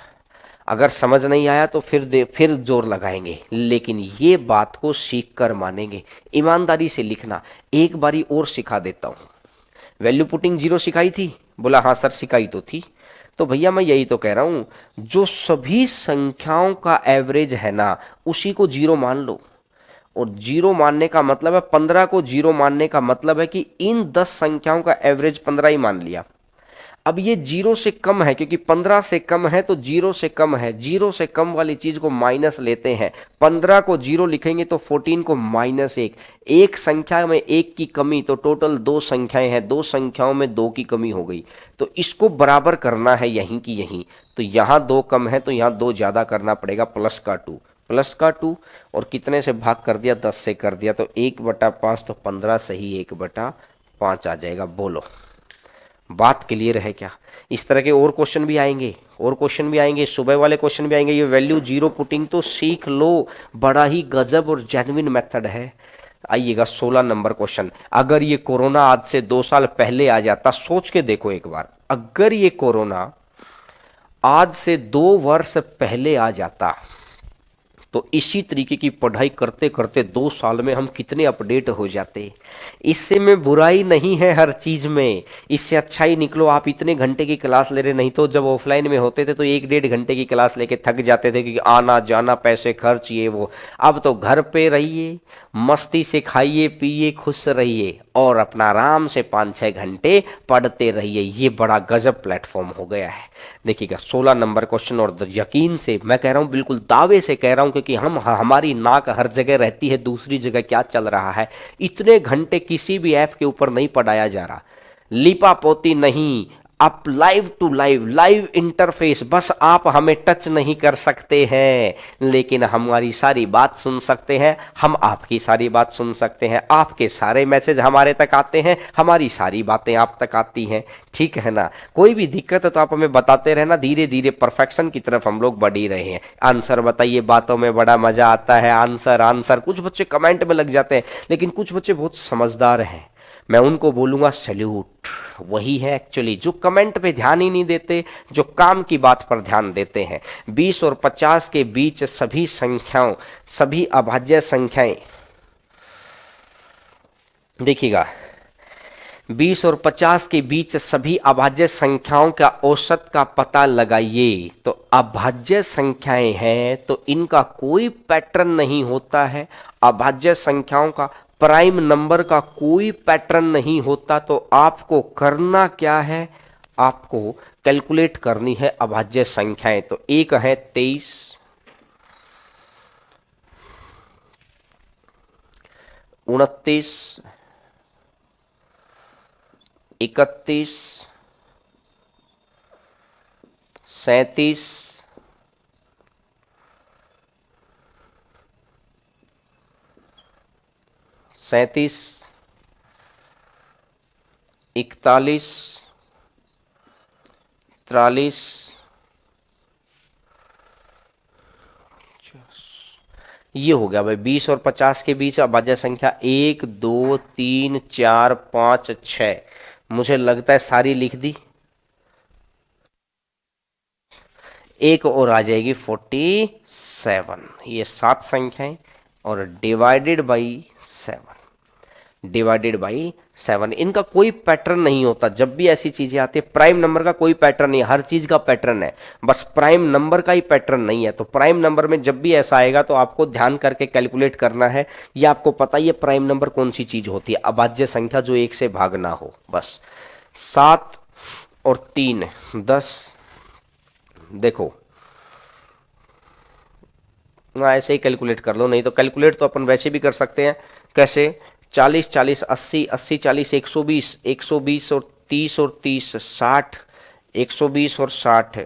अगर समझ नहीं आया तो फिर जोर लगाएंगे, लेकिन ये बात को सीख कर मानेंगे। ईमानदारी से लिखना। एक बारी और सिखा देता हूं। वैल्यू पुटिंग 0 सिखाई थी? बोला हाँ सर सिखाई तो थी। तो भैया मैं यही तो कह रहा हूं, जो सभी संख्याओं का एवरेज है ना, उसी को 0 मान लो। और 0 मानने का मतलब है, 15 को 0 मानने का मतलब है कि इन 10 संख्याओं का एवरेज 15 ही मान लिया। अब ये 0 से कम है, क्योंकि 15 से कम है तो 0 से कम है। 0 से कम वाली चीज को माइनस लेते हैं। 15 को 0 लिखेंगे तो 14 को -1। एक संख्या में 1 की कमी, तो टोटल 2 संख्याएं हैं, 2 संख्याओं में 2 की कमी हो गई। तो इसको बराबर करना है यहीं की यहीं। तो यहाँ 2 कम है तो यहाँ 2 ज्यादा करना पड़ेगा, +2 और कितने से भाग कर दिया, 10 से कर दिया, तो 1/5। तो 15 सही 1/5 आ जाएगा। बोलो बात क्लियर है क्या? इस तरह के और क्वेश्चन भी आएंगे, सुबह वाले क्वेश्चन भी आएंगे। ये वैल्यू 0 पुटिंग तो सीख लो, बड़ा ही गजब और जेन्युइन मेथड है। आइएगा 16 नंबर क्वेश्चन। अगर ये कोरोना आज से 2 साल पहले आ जाता, सोच के देखो एक बार, अगर ये कोरोना आज से 2 वर्ष पहले आ जाता तो इसी तरीके की पढ़ाई करते करते 2 साल में हम कितने अपडेट हो जाते। इससे में बुराई नहीं है हर चीज में, इससे अच्छा ही निकलो। आप इतने घंटे की क्लास ले रहे, नहीं तो जब ऑफलाइन में होते थे तो 1-1.5 घंटे की क्लास लेके थक जाते थे, क्योंकि आना जाना, पैसे खर्च, ये वो। अब तो घर पे रहिए, मस्ती से खाइए पिए, खुश रहिए और अपना आराम से 5-6 घंटे पढ़ते रहिए। ये बड़ा गजब प्लेटफॉर्म हो गया है। देखिएगा 16 नंबर क्वेश्चन, और यकीन से मैं कह रहा हूं, बिल्कुल दावे से कह रहा हूं, क्योंकि हमारी नाक हर जगह रहती है, दूसरी जगह क्या चल रहा है। इतने घंटे किसी भी ऐप के ऊपर नहीं पढ़ाया जा रहा, लिपा पोती नहीं, आप लाइव टू लाइव इंटरफेस। बस आप हमें टच नहीं कर सकते हैं, लेकिन हमारी सारी बात सुन सकते हैं, हम आपकी सारी बात सुन सकते हैं, आपके सारे मैसेज हमारे तक आते हैं, हमारी सारी बातें आप तक आती हैं। ठीक है ना? कोई भी दिक्कत है तो आप हमें बताते रहना, धीरे धीरे परफेक्शन की तरफ हम लोग बढ़ ही रहे हैं। आंसर बताइए, बातों में बड़ा मजा आता है। आंसर कुछ बच्चे कमेंट में लग जाते हैं, लेकिन कुछ बच्चे बहुत समझदार हैं, मैं उनको बोलूंगा सैल्यूट। वही है एक्चुअली, जो कमेंट पे ध्यान ही नहीं देते, जो काम की बात पर ध्यान देते हैं। 20 और 50 के बीच सभी संख्याओं, सभी अभाज्य संख्याएं, देखिएगा 20 और 50 के बीच सभी अभाज्य संख्याओं का औसत का पता लगाइए। तो अभाज्य संख्याएं हैं तो इनका कोई पैटर्न नहीं होता है, अभाज्य संख्याओं का प्राइम नंबर का कोई पैटर्न नहीं होता, तो आपको करना क्या है, आपको कैलकुलेट करनी है अभाज्य संख्याएं। तो एक है 23, 29, 31, 37, 37, 41, 43, ये हो गया भाई 20 और 50 के बीच अभाज्य संख्या 1, 2, 3, 4, 5, 6। मुझे लगता है सारी लिख दी। एक और आ जाएगी 47। ये 7 संख्याएं और डिवाइडेड बाई 7, डिवाइडेड बाई 7। इनका कोई पैटर्न नहीं होता। जब भी ऐसी चीजें आती है, प्राइम नंबर का कोई पैटर्न नहीं, हर चीज का पैटर्न है, बस प्राइम नंबर का ही पैटर्न नहीं है। तो प्राइम नंबर में जब भी ऐसा आएगा तो आपको ध्यान करके कैलकुलेट करना है। ये आपको पता ही है प्राइम नंबर कौन सी चीज होती है, अभाज्य संख्या जो एक से भाग ना हो, बस। 7 और 3 10। देखो ऐसे ही कैलकुलेट कर लो, नहीं तो कैलकुलेट तो अपन वैसे भी कर सकते हैं। कैसे? 40 40 80 80 40 120 120 और 30 और 30 60, 120 और 60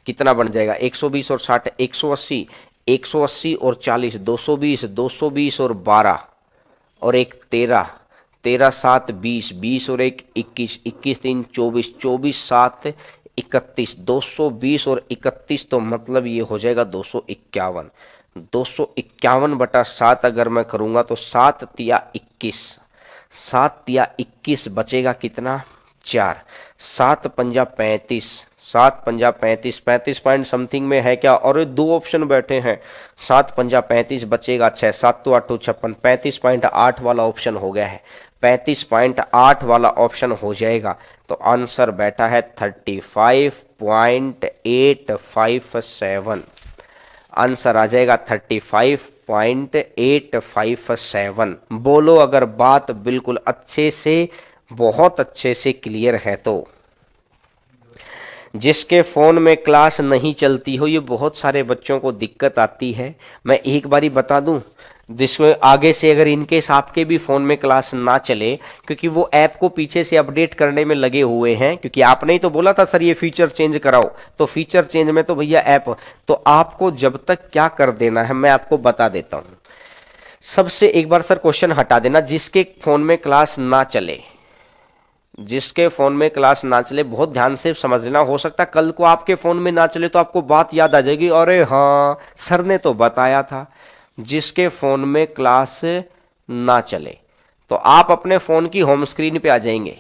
कितना बन जाएगा? 120 और 60 180, 180 और 40 220, 220 और 12 और एक 13, 13 7 20, 20 और एक 21, 21 3 24, 24 7 31, 220 और 31, तो मतलब ये हो जाएगा 251। 251/7 अगर मैं करूंगा तो 7 तिया 21, 7 तिया 21 बचेगा कितना? 4। 7 पंजा 35, 7 पंजा 35, 35 पॉइंट समथिंग में है क्या? और दो ऑप्शन बैठे हैं। 7 पंजा 35 बचेगा 6, 7 तो 8 56, 35.8 वाला ऑप्शन हो गया है। 35.8 वाला ऑप्शन हो जाएगा तो आंसर बैठा है 35.857। आंसर आ जाएगा 35.857। बोलो अगर बात बिल्कुल अच्छे से, बहुत अच्छे से क्लियर है तो। जिसके फ़ोन में क्लास नहीं चलती हो, ये बहुत सारे बच्चों को दिक्कत आती है। मैं एक बारी बता दूं, जिसमें आगे से अगर इनकेस आपके भी फ़ोन में क्लास ना चले, क्योंकि वो ऐप को पीछे से अपडेट करने में लगे हुए हैं, क्योंकि आपने ही तो बोला था सर ये फीचर चेंज कराओ, तो फीचर चेंज में तो भैया ऐप, तो आपको जब तक क्या कर देना है मैं आपको बता देता हूँ। सबसे एक बार सर क्वेश्चन हटा देना, जिसके फ़ोन में क्लास ना चले, जिसके फोन में क्लास ना चले, बहुत ध्यान से समझ लेना। हो सकता है कल को आपके फोन में ना चले तो आपको बात याद आ जाएगी, अरे हाँ सर ने तो बताया था। जिसके फोन में क्लास ना चले तो आप अपने फोन की होम स्क्रीन पे आ जाएंगे।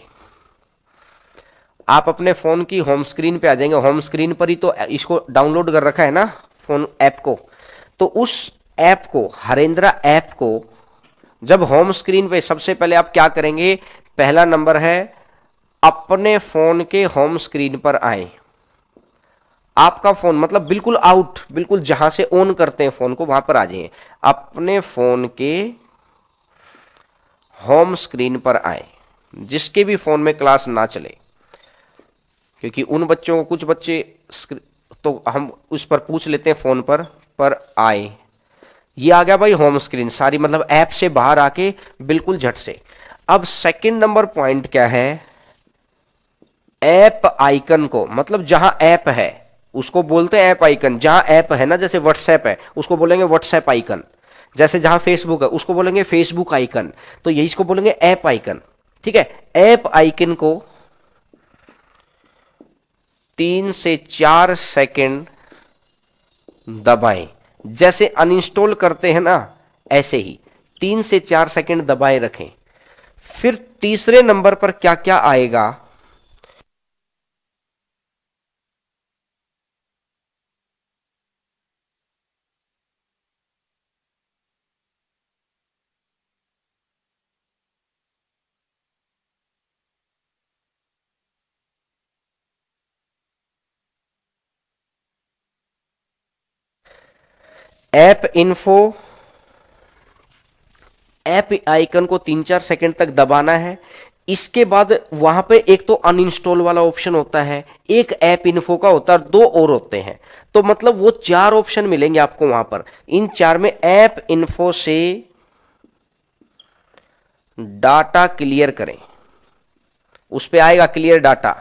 आप अपने फोन की होम स्क्रीन पे आ जाएंगे। होम स्क्रीन पर ही तो इसको डाउनलोड कर रखा है ना, फोन ऐप को। तो उस ऐप को, हरेंद्रा ऐप को, जब होम स्क्रीन पे सबसे पहले आप क्या करेंगे, पहला नंबर है अपने फोन के होम स्क्रीन पर आए। आपका फोन मतलब बिल्कुल आउट, बिल्कुल जहां से ऑन करते हैं फोन को वहां पर आ जाइए। अपने फोन के होम स्क्रीन पर आए, जिसके भी फोन में क्लास ना चले, क्योंकि उन बच्चों को, कुछ बच्चे तो हम उस पर पूछ लेते हैं फोन पर आए। ये आ गया भाई होम स्क्रीन सारी, मतलब ऐप से बाहर आके बिल्कुल झट से। अब सेकंड नंबर पॉइंट क्या है, ऐप आइकन को, मतलब जहां ऐप है उसको बोलते हैं ऐप आइकन। जहां ऐप है ना, जैसे व्हाट्सएप है उसको बोलेंगे व्हाट्सएप आइकन, जैसे जहां फेसबुक है उसको बोलेंगे फेसबुक आइकन, तो यही इसको बोलेंगे ऐप आइकन। ठीक है, ऐप आइकन को 3 से 4 सेकंड दबाएं। जैसे अनइंस्टॉल करते हैं ना, ऐसे ही 3 से 4 सेकंड दबाए रखें। फिर तीसरे नंबर पर क्या क्या आएगा, ऐप इन्फो, ऐप आइकन को 3-4 सेकंड तक दबाना है। इसके बाद वहां पे एक तो अनइंस्टॉल वाला ऑप्शन होता है, एक ऐप इन्फो का होता है और 2 और होते हैं। तो मतलब वो 4 ऑप्शन मिलेंगे आपको वहां पर। इन 4 में ऐप इन्फो से डाटा क्लियर करें, उस पे आएगा क्लियर डाटा,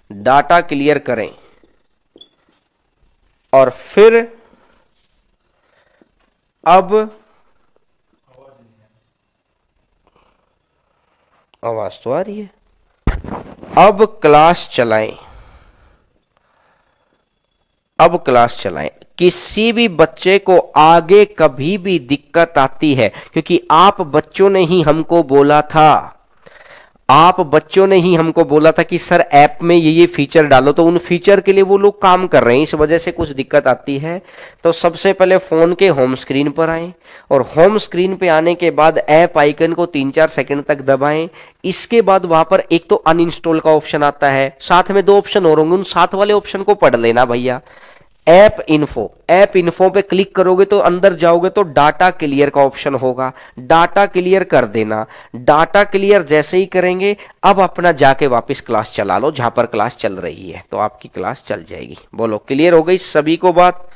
डाटा क्लियर करें और फिर अब आवाज तो आ रही है, अब क्लास चलाएं, अब क्लास चलाएं। किसी भी बच्चे को आगे कभी भी दिक्कत आती है, क्योंकि आप बच्चों ने ही हमको बोला था, आप बच्चों ने ही हमको बोला था कि सर ऐप में ये फीचर डालो, तो उन फीचर के लिए वो लोग काम कर रहे हैं, इस वजह से कुछ दिक्कत आती है। तो सबसे पहले फोन के होम स्क्रीन पर आएं और होम स्क्रीन पे आने के बाद ऐप आइकन को 3-4 सेकंड तक दबाएं। इसके बाद वहां पर एक तो अनइंस्टॉल का ऑप्शन आता है, साथ में 2 ऑप्शन और होंगे, उन साथ वाले ऑप्शन को पढ़ लेना भैया। ऐप इन्फो पे क्लिक करोगे तो अंदर जाओगे तो डाटा क्लियर का ऑप्शन होगा, डाटा क्लियर कर देना। डाटा क्लियर जैसे ही करेंगे, अब अपना जाके वापस क्लास चला लो जहां पर क्लास चल रही है, तो आपकी क्लास चल जाएगी। बोलो क्लियर हो गई सभी को बात?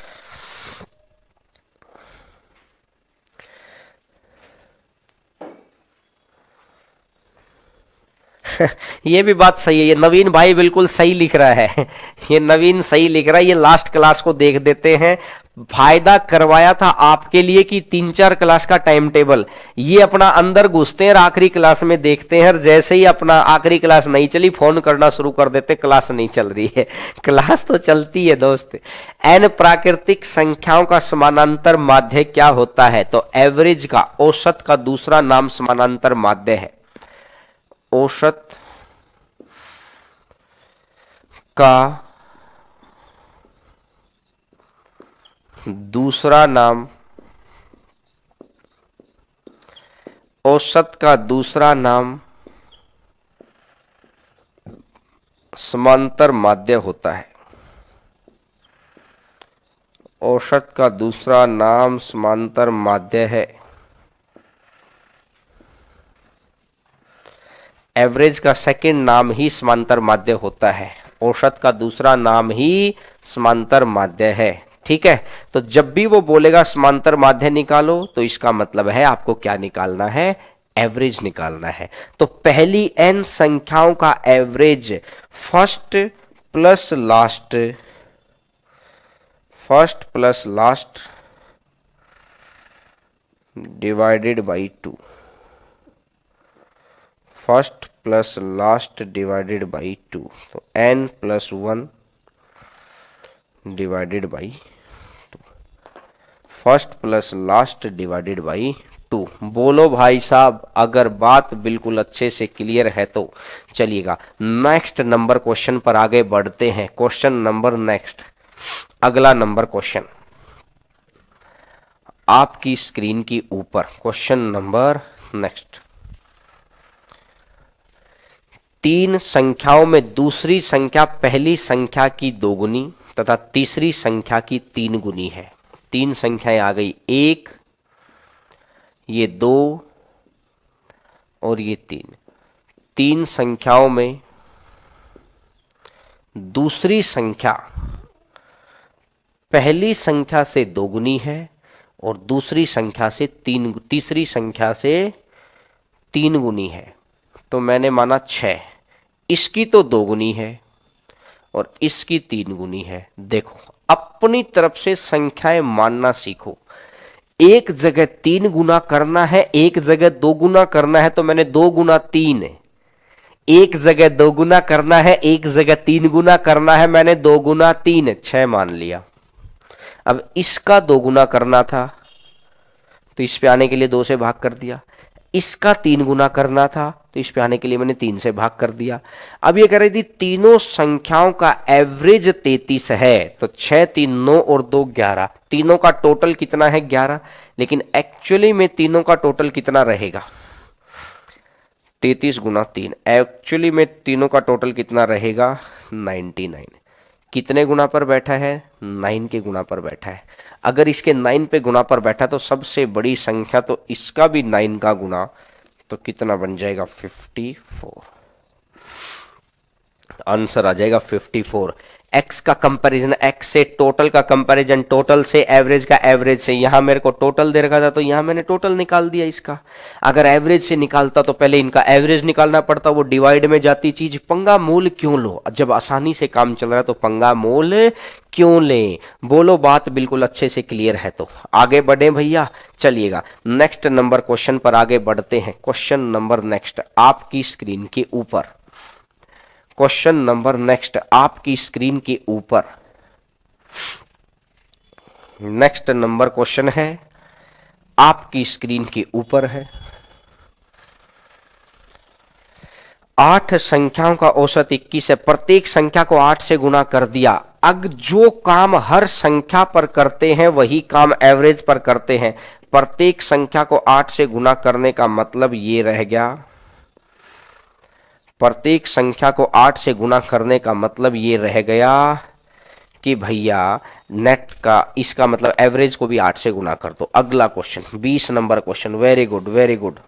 ये भी बात सही है, ये नवीन भाई बिल्कुल सही लिख रहा है ये नवीन सही लिख रहा है। ये लास्ट क्लास को देख देते हैं, फायदा करवाया था आपके लिए कि 3-4 क्लास का टाइम टेबल, ये अपना अंदर घुसते हैं और आखिरी क्लास में देखते हैं, और जैसे ही अपना आखिरी क्लास नहीं चली फोन करना शुरू कर देते, क्लास नहीं चल रही है। क्लास तो चलती है दोस्त। एन प्राकृतिक संख्याओं का समानांतर माध्य क्या होता है? तो एवरेज का, औसत का दूसरा नाम समानांतर माध्य है। औसत का दूसरा नाम, औसत का दूसरा नाम समांतर माध्य होता है। औसत का दूसरा नाम समांतर माध्य है। एवरेज का सेकंड नाम ही समांतर माध्य होता है, औसत का दूसरा नाम ही समांतर माध्य है। ठीक है, तो जब भी वो बोलेगा समांतर माध्य निकालो, तो इसका मतलब है आपको क्या निकालना है? एवरेज निकालना है। तो पहली n संख्याओं का average first plus last divided by 2, first plus last divided by 2, तो n plus 1 divided by 2, first plus last divided by 2। बोलो भाई साहब, अगर बात बिल्कुल अच्छे से क्लियर है तो चलिएगा नेक्स्ट नंबर क्वेश्चन पर आगे बढ़ते हैं। क्वेश्चन नंबर नेक्स्ट, अगला नंबर क्वेश्चन आपकी स्क्रीन की ऊपर। क्वेश्चन नंबर नेक्स्ट, 3 संख्याओं में दूसरी संख्या पहली संख्या की 2 गुनी तथा तीसरी संख्या की 3 गुनी है। 3 संख्याएं आ गई, 1, ये 2 और ये 3। 3 संख्याओं में दूसरी संख्या पहली संख्या से 2 गुनी है और दूसरी संख्या से तीसरी संख्या से 3 गुनी है। तो मैंने माना 6, इसकी तो 2 गुनी है और इसकी 3 गुनी है। देखो अपनी तरफ से संख्याएं मानना सीखो। एक जगह 3 गुना करना है, एक जगह 2 गुना करना है, तो मैंने 2 गुना 3 है। एक जगह 2 गुना करना है, एक जगह 3 गुना करना है, मैंने 2 गुना 3 6 मान लिया। अब इसका 2 गुना करना था तो इस पे आने के लिए 2 से भाग कर दिया। इसका 3 गुना करना था तो इस पे आने के लिए मैंने 3 से भाग कर दिया। अब ये कह रही थी तीनों संख्याओं का एवरेज 33 है, तो 6 3 9 और 2 11, तीनों का टोटल कितना है? 11। लेकिन एक्चुअली में तीनों का टोटल कितना रहेगा? 33 गुना 3, एक्चुअली में तीनों का टोटल कितना रहेगा? 99। कितने गुना पर बैठा है? 9 के गुना पर बैठा है। अगर इसके 9 पे गुना पर बैठा तो सबसे बड़ी संख्या तो इसका भी 9 का गुना, तो कितना बन जाएगा? 54। आंसर आ जाएगा 54। एक्स का कंपैरिजन एक्स से, टोटल का कंपैरिजन टोटल से, एवरेज का एवरेज से। यहां मेरे को टोटल दे रखा था तो यहां मैंने टोटल निकाल दिया इसका। अगर एवरेज से निकालता तो पहले इनका एवरेज निकालना पड़ता, वो डिवाइड में जाती चीज। पंगा मोल क्यों लो? जब आसानी से काम चल रहा है तो पंगा मोल क्यों ले? बोलो, बात बिल्कुल अच्छे से क्लियर है तो आगे बढ़े भैया। चलिएगा नेक्स्ट नंबर क्वेश्चन पर आगे बढ़ते हैं। क्वेश्चन नंबर नेक्स्ट आपकी स्क्रीन के ऊपर, क्वेश्चन नंबर नेक्स्ट आपकी स्क्रीन के ऊपर। नेक्स्ट नंबर क्वेश्चन है आपकी स्क्रीन के ऊपर है। 8 संख्याओं का औसत 21 है। प्रत्येक संख्या को 8 से गुना कर दिया। अब जो काम हर संख्या पर करते हैं वही काम एवरेज पर करते हैं। प्रत्येक संख्या को 8 से गुना करने का मतलब ये रह गया, प्रत्येक संख्या को 8 से गुना करने का मतलब ये रह गया कि भैया नेट का, इसका मतलब एवरेज को भी 8 से गुना कर दो। अगला question 20 number question. Very good very good.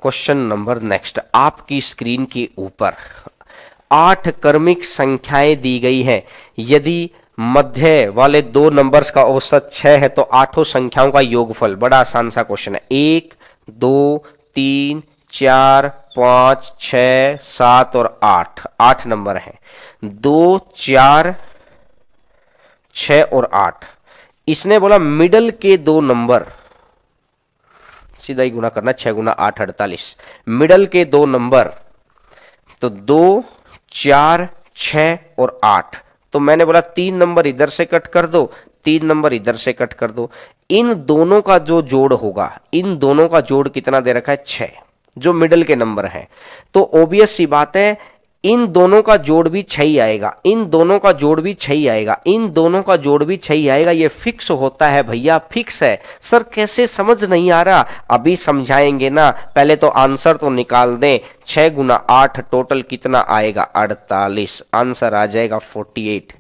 Question number next आपकी स्क्रीन के ऊपर 8 क्रमिक संख्याएं दी गई हैं। यदि मध्य वाले 2 नंबर्स का औसत 6 है तो 8 संख्याओं का योगफल। बड़ा आसान सा क्वेश्चन है। 1 2 3 4 5 6 7 और 8, 8 नंबर हैं। 2 4 6 और 8। इसने बोला मिडल के 2 नंबर, सीधा ही गुना करना, 6 गुना 8 48। मिडल के 2 नंबर तो 2 4 6 और 8। तो मैंने बोला 3 नंबर इधर से कट कर दो, 3 नंबर इधर से कट कर दो। इन दोनों का जो जोड़ होगा, इन दोनों का जोड़ कितना दे रखा है? 6, जो मिडल के नंबर है। तो ऑब्वियस सी बात है इन दोनों का जोड़ भी 6 ही आएगा, इन दोनों का जोड़ भी 6 ही आएगा, इन दोनों का जोड़ भी 6 ही आएगा। ये फिक्स होता है भैया, फिक्स है। सर कैसे समझ नहीं आ रहा? अभी समझाएंगे ना, पहले तो आंसर तो निकाल दें। 6 गुना 8 टोटल कितना आएगा? 48। आंसर आ जाएगा 48।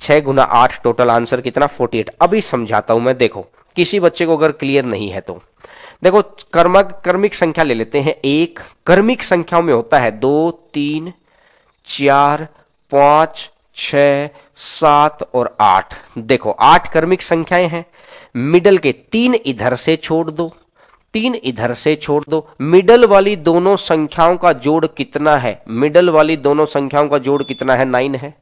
6 गुना 8 टोटल आंसर कितना? 48। अभी समझाता हूं मैं, देखो किसी बच्चे को अगर क्लियर नहीं है तो देखो। कर्मिक संख्या ले लेते हैं। एक कर्मिक संख्याओं में होता है 2 3 4 5 6 7 और 8। देखो 8 कर्मिक संख्याएं हैं। मिडल के 3 इधर से छोड़ दो, 3 इधर से छोड़ दो। मिडल वाली दोनों संख्याओं का जोड़ कितना है? मिडल वाली दोनों संख्याओं का जोड़ कितना है? 9 है।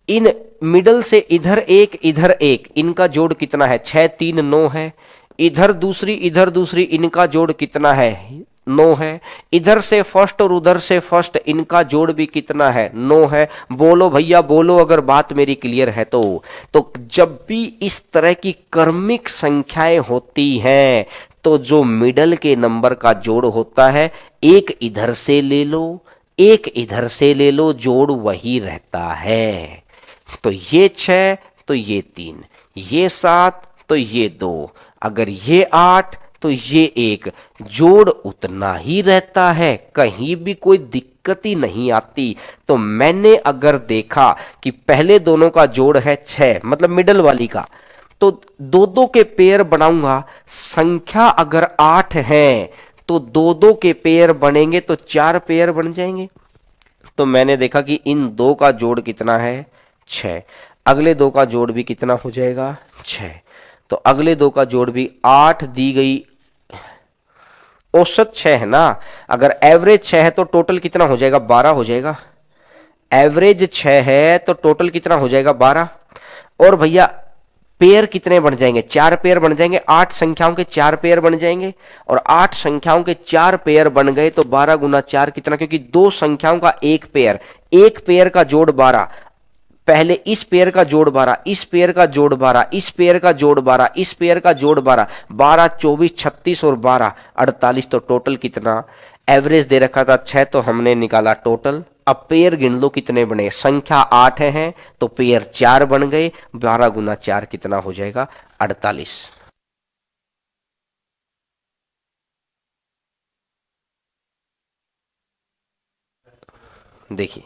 इन मिडल से इधर एक इधर एक, इनका जोड़ कितना है? 6 3 9 है। इधर दूसरी, इनका जोड़ कितना है? 9 है। इधर से फर्स्ट और उधर से फर्स्ट, इनका जोड़ भी कितना है? 9 है। बोलो भैया बोलो, अगर बात मेरी क्लियर है तो जब भी इस तरह की क्रमिक संख्याएं होती हैं तो जो मिडल के नंबर का जोड़ होता है, एक इधर से ले लो, एक इधर से ले लो, जोड़ वही रहता है। तो ये 6 तो ये 3, ये 7 तो ये 2, अगर ये 8 तो ये 1, जोड़ उतना ही रहता है, कहीं भी कोई दिक्कत ही नहीं आती। तो मैंने अगर देखा कि पहले दोनों का जोड़ है 6, मतलब मिडल वाली का, तो 2-2 के पेयर बनाऊंगा। संख्या अगर 8 है तो 2-2 के पेयर बनेंगे तो 4 पेयर बन जाएंगे। तो मैंने देखा कि इन 2 का जोड़ कितना है? 6। अगले 2 का जोड़ भी कितना हो जाएगा? 6। तो अगले 2 का जोड़ भी 8 दी गई, औसत 6 है ना। अगर एवरेज 6 है तो टोटल कितना हो जाएगा? 12 हो जाएगा। एवरेज 6 है तो टोटल कितना हो जाएगा? 12। और भैया पेयर कितने बन जाएंगे? 4 पेयर बन जाएंगे। 8 संख्याओं के 4 पेयर बन जाएंगे, और 8 संख्याओं के 4 पेयर बन गए तो 12 गुना 4 कितना? क्योंकि 2 संख्याओं का एक पेयर का जोड़ 12। पहले इस पेयर का जोड़ 12, इस पेयर का जोड़ 12, इस पेयर का जोड़ 12, इस पेयर का जोड़ 12, 12 24 36 और 12 48। तो टोटल कितना? एवरेज दे रखा था 6 तो हमने निकाला टोटल। अब पेयर गिन लो कितने बने। संख्या 8 है तो पेयर 4 बन गए। 12 गुना 4 कितना हो जाएगा? 48। देखिए,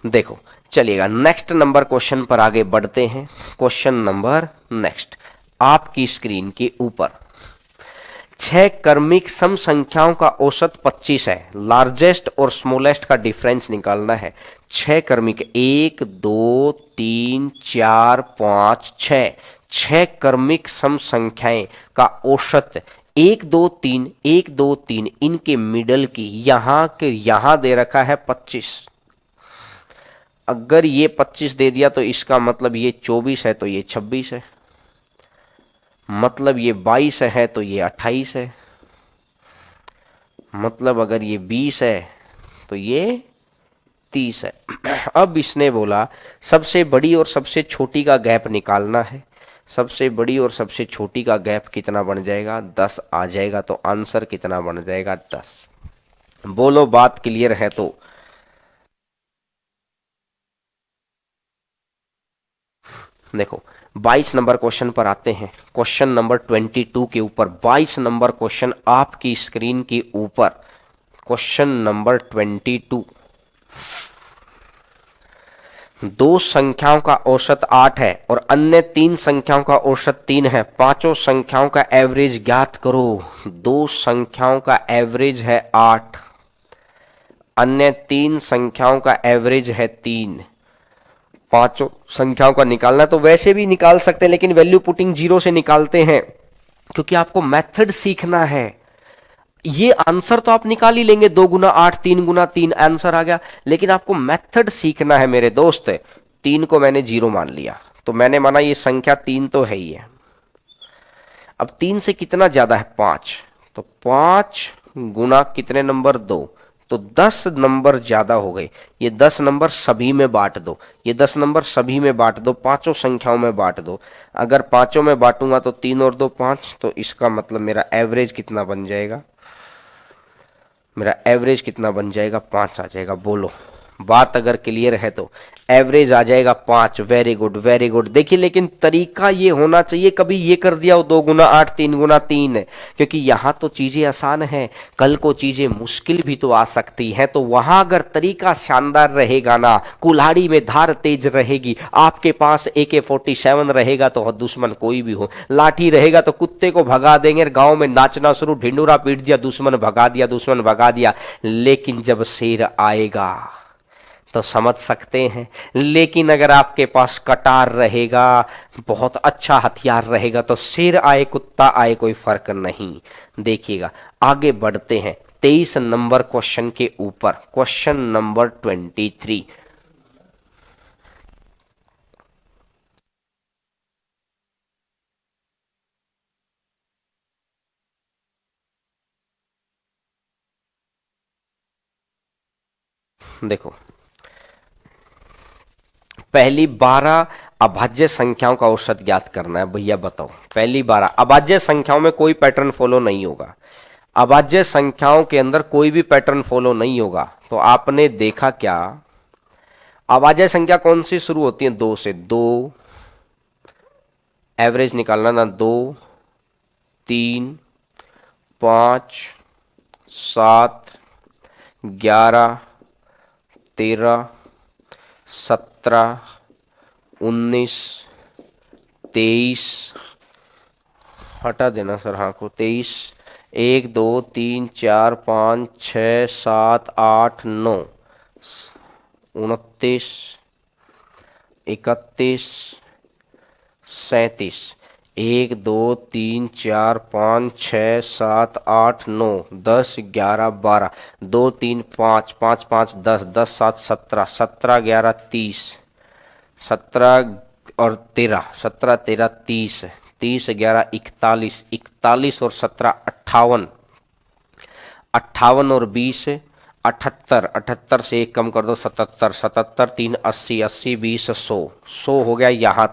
देखो, चलिएगा नेक्स्ट नंबर क्वेश्चन पर आगे बढ़ते हैं। क्वेश्चन नंबर नेक्स्ट, आपकी स्क्रीन के ऊपर 6 क्रमिक सम संख्याओं का औसत 25 है। लार्जेस्ट और स्मॉलेस्ट का डिफरेंस निकालना है। 6 क्रमिक, 1 2 3 4 5 6, 6 क्रमिक सम संख्याएं का औसत 1 2 3 1 2 3, इनके मिडल की यहां दे रखा है 25। अगर ये 25 दे दिया तो इसका मतलब ये 24 है तो ये 26 है, मतलब ये 22 है तो ये 28 है, मतलब अगर ये 20 है तो ये 30 है। अब इसने बोला सबसे बड़ी और सबसे छोटी का गैप निकालना है। सबसे बड़ी और सबसे छोटी का गैप कितना बन जाएगा? 10 आ जाएगा। तो आंसर कितना बन जाएगा? 10। बोलो, बात क्लियर है? तो देखो 22 नंबर क्वेश्चन पर आते हैं। क्वेश्चन नंबर 22 के ऊपर 22 नंबर क्वेश्चन आपकी स्क्रीन के ऊपर। क्वेश्चन नंबर 22, दो संख्याओं का औसत 8 है और अन्य 3 संख्याओं का औसत 3 है। पांचों संख्याओं का एवरेज ज्ञात करो। दो संख्याओं का एवरेज है 8, अन्य 3 संख्याओं का एवरेज है 3। पांचों संख्याओं का निकालना, तो वैसे भी निकाल सकते हैं लेकिन वैल्यू पुटिंग 0 से निकालते हैं क्योंकि आपको मेथड सीखना है। ये आंसर तो आप निकाल ही लेंगे, 2 गुना 8 3 गुना 3 आंसर आ गया, लेकिन आपको मेथड सीखना है मेरे दोस्त। 3 को मैंने 0 मान लिया तो मैंने माना ये संख्या 3 तो है ही है। अब 3 से कितना ज्यादा है? 5, तो 5 गुना कितने नंबर? 2, तो 10 नंबर ज्यादा हो गए। ये 10 नंबर सभी में बांट दो, ये 10 नंबर सभी में बांट दो, पांचों संख्याओं में बांट दो। अगर पांचों में बांटूंगा तो 3 और 2 5, तो इसका मतलब मेरा एवरेज कितना बन जाएगा? मेरा एवरेज कितना बन जाएगा? 5 आ जाएगा। बोलो, बात अगर क्लियर है तो एवरेज आ जाएगा 5। Very good, very good. देखिए, लेकिन तरीका ये होना चाहिए, कभी ये कर दिया 2 गुना 8 3 गुना 3, क्योंकि यहां तो चीजें आसान हैं, कल को चीजें मुश्किल भी तो आ सकती हैं। तो वहां अगर तरीका शानदार रहेगा ना, कुल्हाड़ी में धार तेज रहेगी, आपके पास AK-47 रहेगा तो दुश्मन कोई भी हो, लाठी रहेगा तो कुत्ते को भगा देंगे। गांव में नाचना शुरू, ढिंडूरा पीट दिया, दुश्मन भगा दिया, दुश्मन भगा दिया। लेकिन जब शेर आएगा तो समझ सकते हैं। लेकिन अगर आपके पास कटार रहेगा, बहुत अच्छा हथियार रहेगा, तो शेर आए कुत्ता आए कोई फर्क नहीं। देखिएगा, आगे बढ़ते हैं 23 नंबर क्वेश्चन के ऊपर। क्वेश्चन नंबर 23, देखो, पहली 12 अभाज्य संख्याओं का औसत ज्ञात करना है। भैया बताओ, पहली 12 अभाज्य संख्याओं में कोई पैटर्न फॉलो नहीं होगा। अभाज्य संख्याओं के अंदर कोई भी पैटर्न फॉलो नहीं होगा। तो आपने देखा क्या, अभाज्य संख्या कौन सी शुरू होती है? 2 से। 2 एवरेज निकालना ना, 2 3 5 7 11 13 17 19 23, हटा देना सर हाँ को, 23 1 2 3 4 5 6 7 8 9 29 31 37 1 2 3 4 5 6 7 8 9 10 11 12 2 3 5 5 5 10 10 7 17 17 11 30 17 और 13 17 13 30 30 11 41 41 और 17 58 58 और 20 78 78 से 1 कम कर दो 77 77 3 80 80 20 100 100 हो गया। यहाँ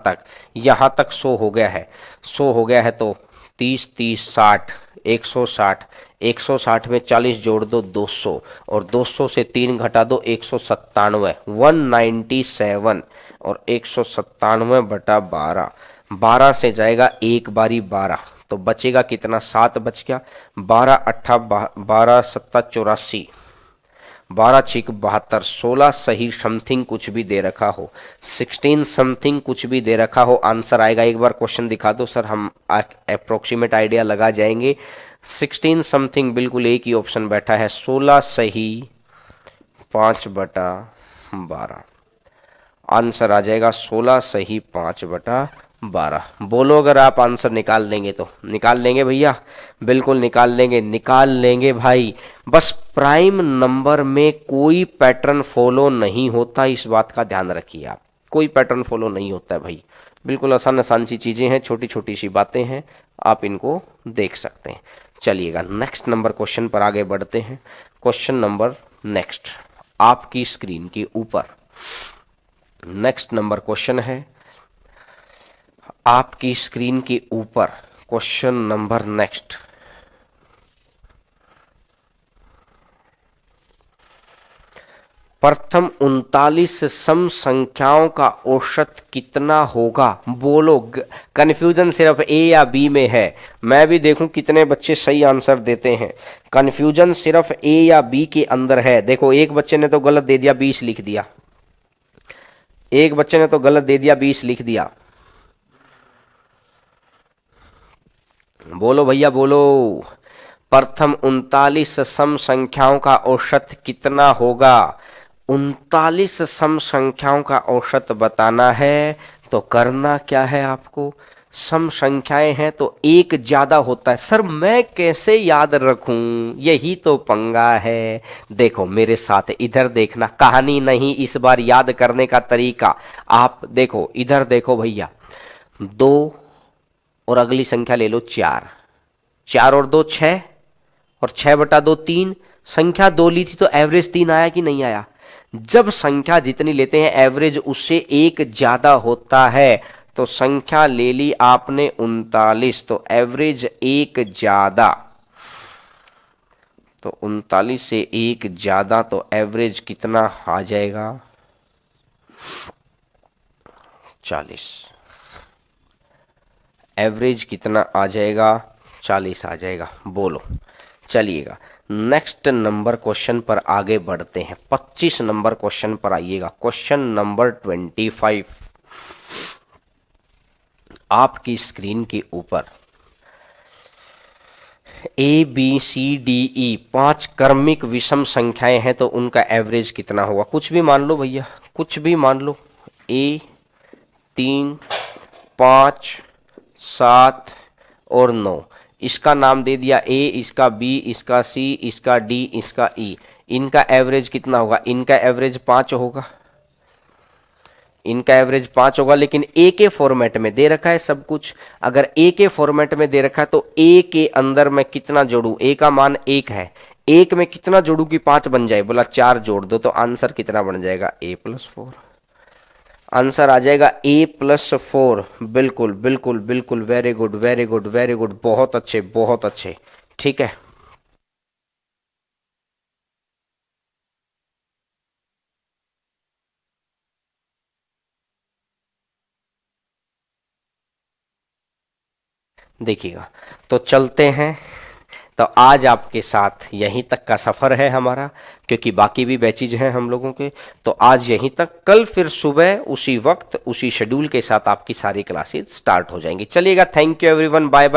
तक 100 हो गया है। 100 हो गया है तो 30 30 60 160 160 में 40 जोड़ दो 200 और 200 से 3 घटा दो 197 197 और 197 बटा 12 12 से जाएगा 1 बारी 12 तो बचेगा कितना? 7 बच गया। 12 8 12 7 84 12 छिक 72, 16 सही समथिंग कुछ भी दे रखा हो, 16 समथिंग कुछ भी दे रखा हो, आंसर आएगा। एक बार क्वेश्चन दिखा दो सर, हम अप्रोक्सीमेट आइडिया लगा जाएंगे। 16 समथिंग बिल्कुल एक ही ऑप्शन बैठा है, 16 सही 5/12, आंसर आ जाएगा 16 सही 5/12। बोलो अगर आप आंसर निकाल लेंगे तो। निकाल लेंगे भैया, बिल्कुल निकाल लेंगे, निकाल लेंगे भाई। बस प्राइम नंबर में कोई पैटर्न फॉलो नहीं होता, इस बात का ध्यान रखिए आप, कोई पैटर्न फॉलो नहीं होता है भाई। बिल्कुल आसान आसान सी चीज़ें हैं, छोटी छोटी सी बातें हैं, आप इनको देख सकते हैं। चलिएगा नेक्स्ट नंबर क्वेश्चन पर आगे बढ़ते हैं। क्वेश्चन नंबर नेक्स्ट आपकी स्क्रीन के ऊपर नेक्स्ट नंबर क्वेश्चन है, आपकी स्क्रीन के ऊपर क्वेश्चन नंबर नेक्स्ट। प्रथम 39 सम संख्याओं का औसत कितना होगा? बोलो। कंफ्यूजन सिर्फ ए या बी में है, मैं भी देखूं कितने बच्चे सही आंसर देते हैं। कंफ्यूजन सिर्फ ए या बी के अंदर है। देखो एक बच्चे ने तो गलत दे दिया, 20 लिख दिया, एक बच्चे ने तो गलत दे दिया, 20 लिख दिया। बोलो भैया बोलो। प्रथम 39 सम संख्याओं का औसत कितना होगा? 39 सम संख्याओं का औसत बताना है तो करना क्या है आपको? सम संख्याएं हैं तो एक ज्यादा होता है। सर मैं कैसे याद रखूं, यही तो पंगा है। देखो मेरे साथ इधर देखना, कहानी नहीं इस बार याद करने का तरीका। आप देखो इधर देखो भैया, 2 और अगली संख्या ले लो 4, 4 और 2 6, और 6/2 3। संख्या 2 ली थी तो एवरेज 3 आया कि नहीं आया? जब संख्या जितनी लेते हैं एवरेज उससे एक ज्यादा होता है, तो संख्या ले ली आपने 39, तो एवरेज एक ज्यादा, तो 39 से एक ज्यादा, तो एवरेज कितना आ जाएगा? 40। एवरेज कितना आ जाएगा? 40 आ जाएगा। बोलो। चलिएगा नेक्स्ट नंबर क्वेश्चन पर आगे बढ़ते हैं। 25 नंबर क्वेश्चन पर आइएगा। क्वेश्चन नंबर 25 आपकी स्क्रीन के ऊपर। A B C D E 5 क्रमिक विषम संख्याएं हैं तो उनका एवरेज कितना होगा? कुछ भी मान लो भैया, कुछ भी मान लो। ए 3 5 7 और 9, इसका नाम दे दिया ए, इसका बी, इसका सी, इसका डी, इसका ई। इनका एवरेज कितना होगा? इनका एवरेज 5 होगा, इनका एवरेज 5 होगा। लेकिन ए के फॉर्मेट में दे रखा है सब कुछ। अगर ए के फॉर्मेट में दे रखा है तो ए के अंदर मैं कितना जोड़ू? ए का मान 1 है, 1 में कितना जोड़ू कि 5 बन जाए? बोला 4 जोड़ दो, तो आंसर कितना बन जाएगा? a+4। आंसर आ जाएगा a+4। बिल्कुल बिल्कुल बिल्कुल, very good very good very good, बहुत अच्छे बहुत अच्छे। ठीक है, देखिएगा तो चलते हैं। तो आज आपके साथ यहीं तक का सफ़र है हमारा, क्योंकि बाकी भी बैचेज हैं हम लोगों के। तो आज यहीं तक, कल फिर सुबह उसी वक्त उसी शेड्यूल के साथ आपकी सारी क्लासेस स्टार्ट हो जाएंगी। चलिएगा, thank you everyone, bye bye.